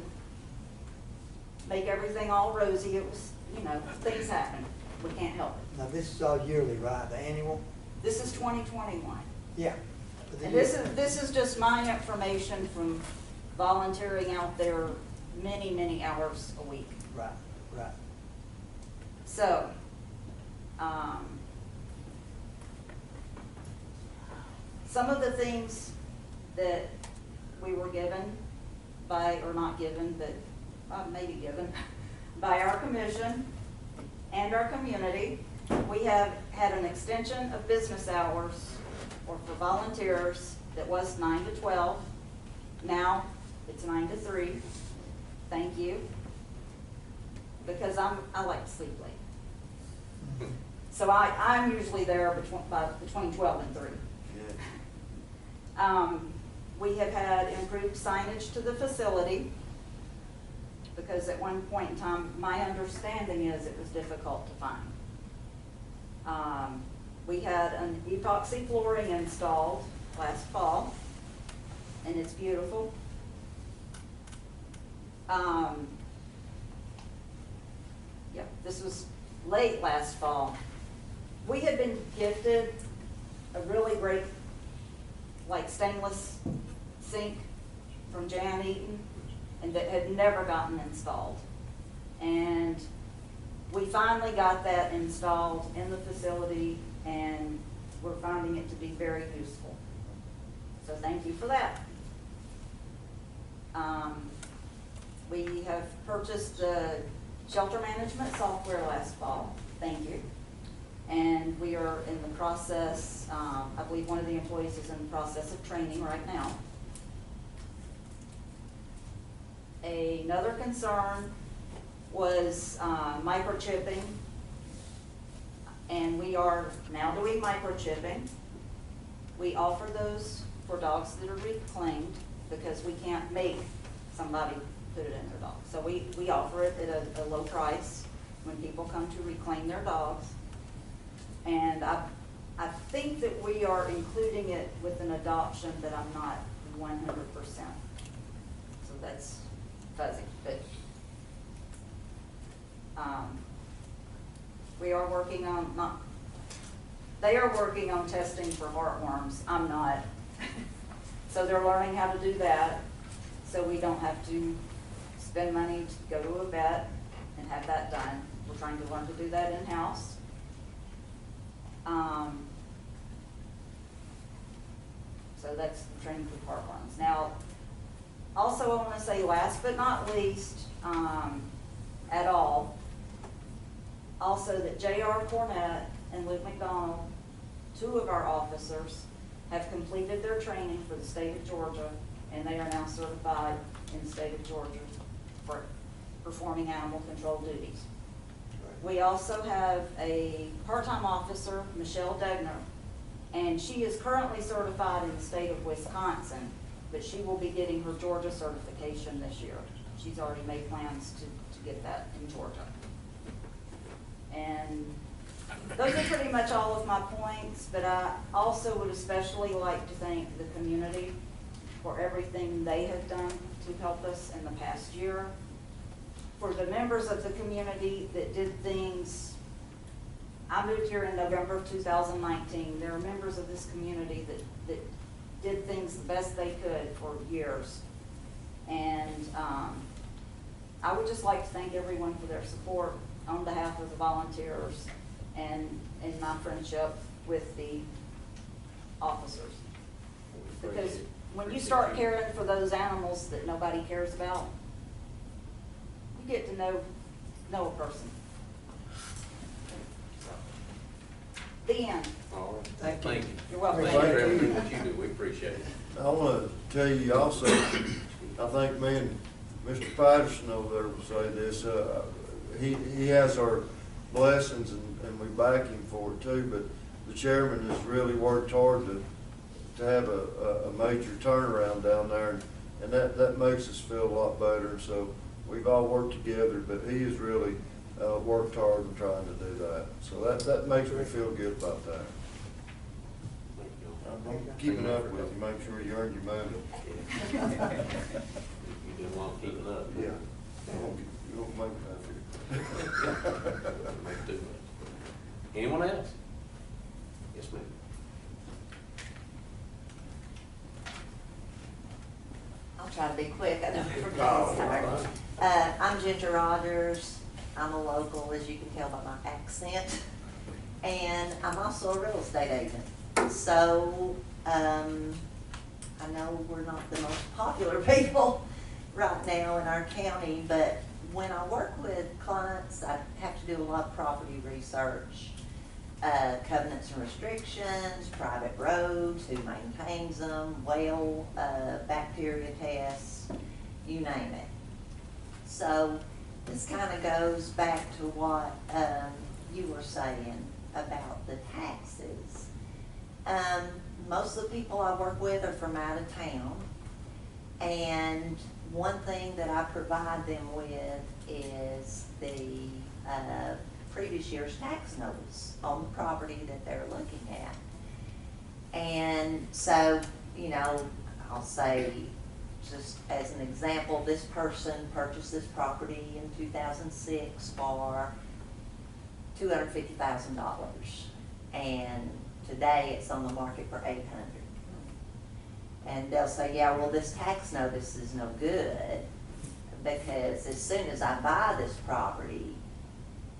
make everything all rosy. It was, you know, things happen. We can't help it. Now, this is all yearly, right? The annual? This is 2021. Yeah. And this is just my information from volunteering out there many, many hours a week. Right, right. So, some of the things that we were given by, or not given, but maybe given, by our commission and our community, we have had an extension of business hours or for volunteers that was 9 to 12. Now it's 9 to 3. Thank you. Because I like to sleep late. So I'm usually there between 12 and 3. Yeah. We have had improved signage to the facility because at one point in time, my understanding is it was difficult to find. We had an epoxy flooring installed last fall, and it's beautiful. Yep, this was late last fall. We had been gifted a really great, like, stainless sink from Jan Eaton, and that had never gotten installed. And we finally got that installed in the facility, and we're finding it to be very useful. So thank you for that. We have purchased the shelter management software last fall. Thank you. And we are in the process, I believe one of the employees is in the process of training right now. Another concern was microchipping. And we are now doing microchipping. We offer those for dogs that are reclaimed because we can't make somebody put it in their dog. So we offer it at a low price when people come to reclaim their dogs. And I think that we are including it with an adoption, but I'm not 100%. So that's fuzzy, but we are working on, they are working on testing for heartworms. I'm not. So they're learning how to do that, so we don't have to spend money to go to a vet and have that done. We're trying to learn to do that in-house. So that's the training for heartworms. Now, also I want to say last but not least at all, also that J.R. Cornett and Luke McDonald, two of our officers, have completed their training for the state of Georgia, and they are now certified in the state of Georgia for performing animal control duties. We also have a part-time officer, Michelle Degner, and she is currently certified in the state of Wisconsin, but she will be getting her Georgia certification this year. She's already made plans to get that in Georgia. And those are pretty much all of my points, but I also would especially like to thank the community for everything they have done to help us in the past year. For the members of the community that did things, I moved here in November of 2019. There are members of this community that did things the best they could for years. And I would just like to thank everyone for their support on behalf of the volunteers and in my friendship with the officers. Because when you start caring for those animals that nobody cares about, you get to know a person. The end. All right. Thank you. You're welcome. Thank you for everything that you do. We appreciate it. I want to tell you also, I think me and Mr. Patterson over there will say this, he has our blessings and we back him for it too, but the chairman has really worked hard to have a major turnaround down there, and that makes us feel a lot better. And so we've all worked together, but he has really worked hard in trying to do that. So that makes me feel good about that. I'm keeping up with you, make sure you earn your money. You didn't want to keep it up. Yeah. You won't make Make too much. Anyone else? Yes, ma'am. I'll try to be quick. I know everybody's tired. I'm Ginger Rogers. I'm a local, as you can tell by my accent. And I'm also a real estate agent. So I know we're not the most popular people right now in our county, but when I work with clients, I have to do a lot of property research, covenants and restrictions, private roads, who maintains them, well, bacteria tests, you name it. So this kind of goes back to what you were saying about the taxes. Most of the people I work with are from out of town, and one thing that I provide them with is the previous year's tax notice on the property that they're looking at. And so, you know, I'll say, just as an example, this person purchased this property in 2006 for $250,000, and today it's on the market for $800,000. And they'll say, yeah, well, this tax notice is no good because as soon as I buy this property,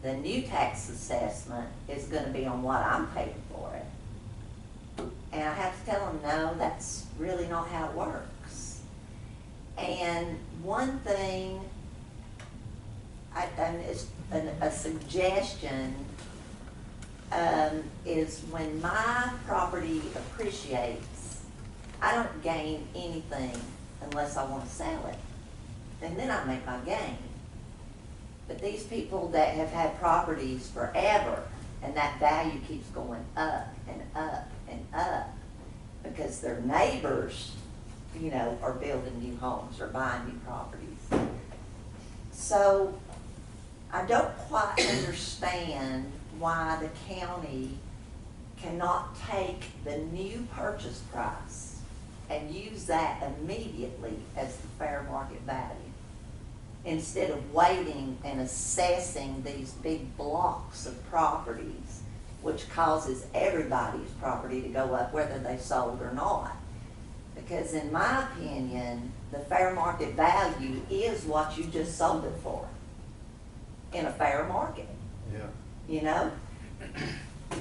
the new tax assessment is gonna be on what I'm paying for it. And I have to tell them, no, that's really not how it works. And one thing, and it's a suggestion, is when my property appreciates, I don't gain anything unless I want to sell it. And then I make my gain. But these people that have had properties forever, and that value keeps going up and up and up, because their neighbors, you know, are building new homes or buying new properties. So I don't quite understand why the county cannot take the new purchase price and use that immediately as the fair market value, instead of waiting and assessing these big blocks of properties, which causes everybody's property to go up whether they sold or not. Because in my opinion, the fair market value is what you just sold it for in a fair market. Yeah. You know?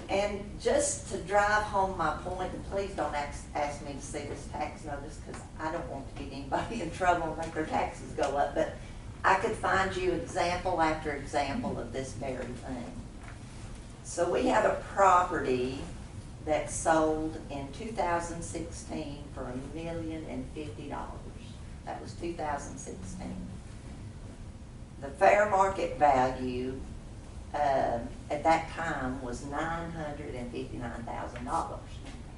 And just to drive home my point, and please don't ask me to see this tax notice, because I don't want to get anybody in trouble and make their taxes go up, but I could find you example after example of this very thing. So we have a property that sold in 2016 for $1,050,000. That was 2016. The fair market value at that time was $959,000.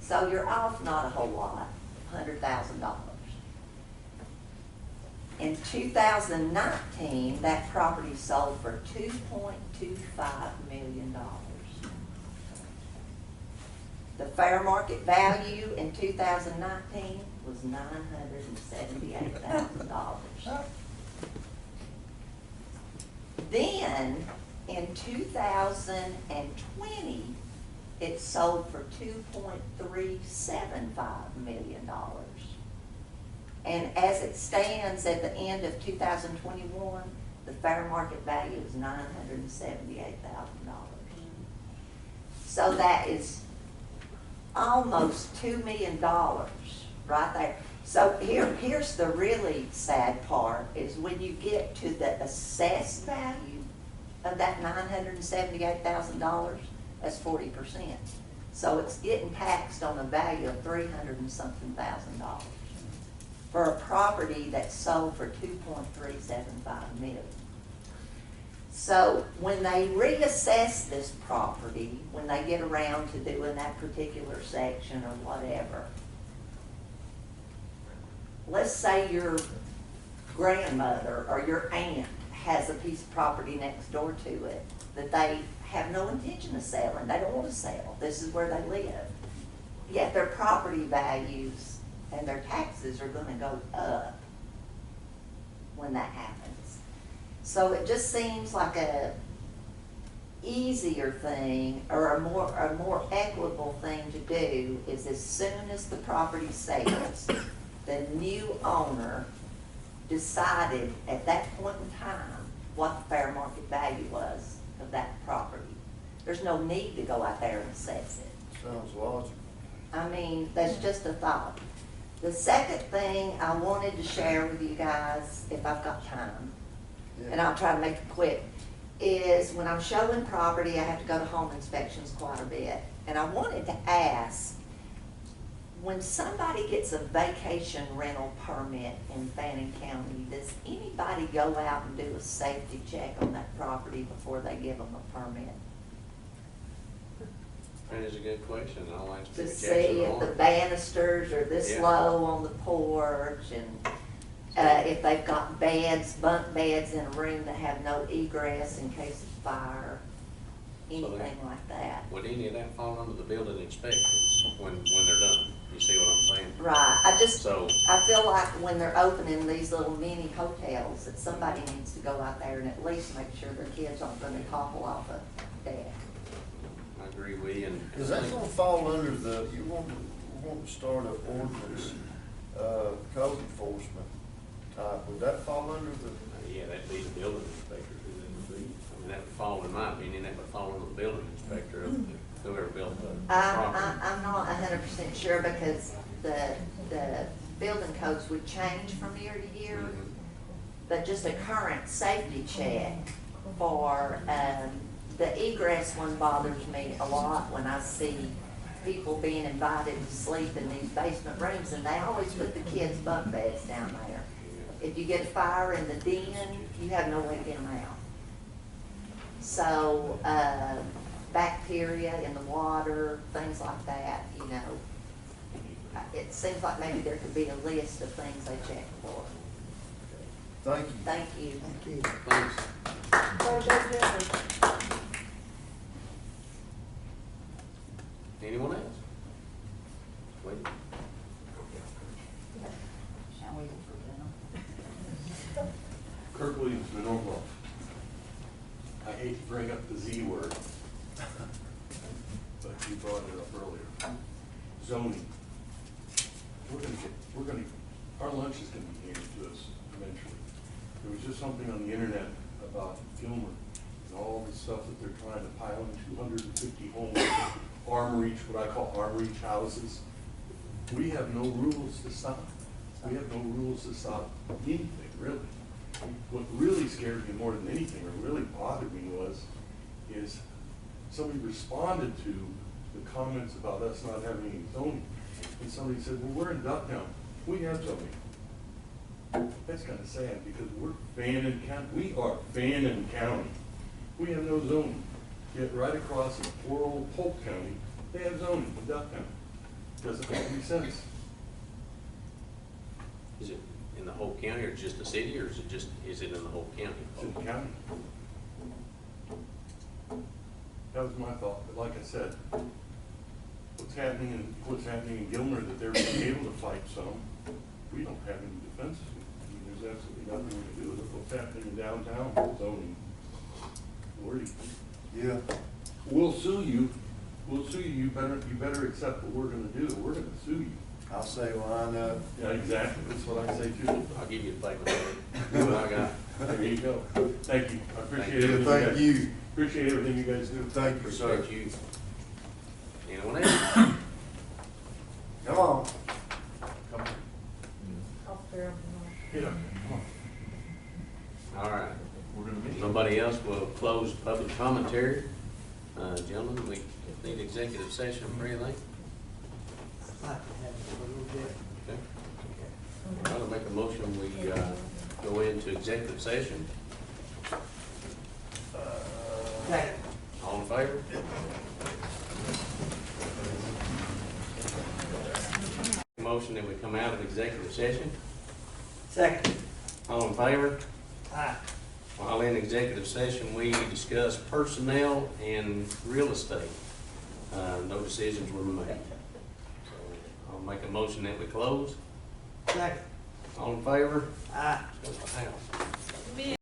So you're off not a whole lot, $100,000. In 2019, that property sold for $2.25 million. The fair market value in 2019 was $978,000. Then, in 2020, it sold for $2.375 million. And as it stands at the end of 2021, the fair market value is $978,000. So that is almost $2 million right there. So here's the really sad part, is when you get to the assessed value of that $978,000, that's 40%. So it's getting taxed on a value of $300 and something thousand for a property that's sold for $2.375 million. So when they reassess this property, when they get around to doing that particular section or whatever, let's say your grandmother or your aunt has a piece of property next door to it that they have no intention of selling. They don't want to sell. This is where they live. Yet their property values and their taxes are going to go up when that happens. So it just seems like a easier thing, or a more equitable thing to do, is as soon as the property sells, the new owner decided at that point in time what the fair market value was of that property. There's no need to go out there and assess it. Sounds logical. I mean, that's just a thought. The second thing I wanted to share with you guys, if I've got time, and I'll try to make it quick, is when I'm showing property, I have to go to home inspections quite a bit. And I wanted to ask, when somebody gets a vacation rental permit in Fannin County, does anybody go out and do a safety check on that property before they give them a permit? That is a good question. I'll answer To the see Jackson if the Horn. banisters are this Yeah. low on the porch, and if they've got beds, bunk beds in a room that have no egress in case of fire, anything like that. Would any of that fall under the building inspections when they're done? You see what I'm saying? Right, I feel like when they're opening these little mini hotels, that somebody needs to go out there and at least make sure their kids aren't gonna topple off a deck. I agree with you. Because that's gonna fall under the, you want to start an ordinance, code enforcement type, would that fall under the? Yeah, that'd be the building inspector. I mean, that would fall, in my opinion, that would fall under the building inspector of whoever built the property. I'm not 100% sure because the building codes would change from year to year. Mhm. But just a current safety check for, the egress one bothers me a lot when I see people being invited to sleep in these basement rooms, and they always put the kids' bunk beds down there. If you get a fire in the den, you have no way to get them out. So, bacteria in the water, things like that, you know. It seems like maybe there could be a list of things they check for. Thank you. Thank you. Thank you. Thanks. Anyone else? Wait. Shall we for dinner? Kirk Williams, Norwalk. I hate to bring up the Z word, but you brought it up earlier. Zoning. Our lunch is gonna be handed to us eventually. There was just something on the internet about Gilmer and all the stuff that they're trying to pile in 250 homes, arm reach, what I call arm reach houses. We have no rules to stop. We have no rules to stop anything, really. What really scared me more than anything, or really bothered me is somebody responded to the comments about us not having any zoning. And somebody said, well, we're in Ducktown. We have zoning. That's kind of sad because we're Fannin County. We are Fannin County. We have no zoning. Yet right across in poor old Polk County, they have zoning in Ducktown. Doesn't make any sense. Is it in the whole county or just the city, or is it in the whole county? It's in the county. That was my thought, but like I said, what's happening in Gilmer, that they're being able to fight some, we don't have any defenses. I mean, there's absolutely nothing we can do with it. What's happening in downtown, zoning, Lordy. Yeah. We'll sue you, you better accept what we're gonna do, we're gonna sue you. I'll say line up. Yeah, exactly, that's what I say too. I'll give you a paper. What I got. There you go. Thank you, I appreciate Thank you. it. Thank you. Appreciate everything you guys do. Thank you, sir. Appreciate you. Anyone else? Come on. Come on. Get up, come on. All right. Nobody else will close public commentary. Gentlemen, we need executive session for anything? I'd like to have it a little bit. Okay. I'll make a motion, we go into executive session. Second. All in favor? Motion that we come out of executive session. Second. All in favor? Aye. While in executive session, we discuss personnel and real estate. No decisions were made. So I'll make a motion that we close. Second. All in favor? Aye. Go to the house.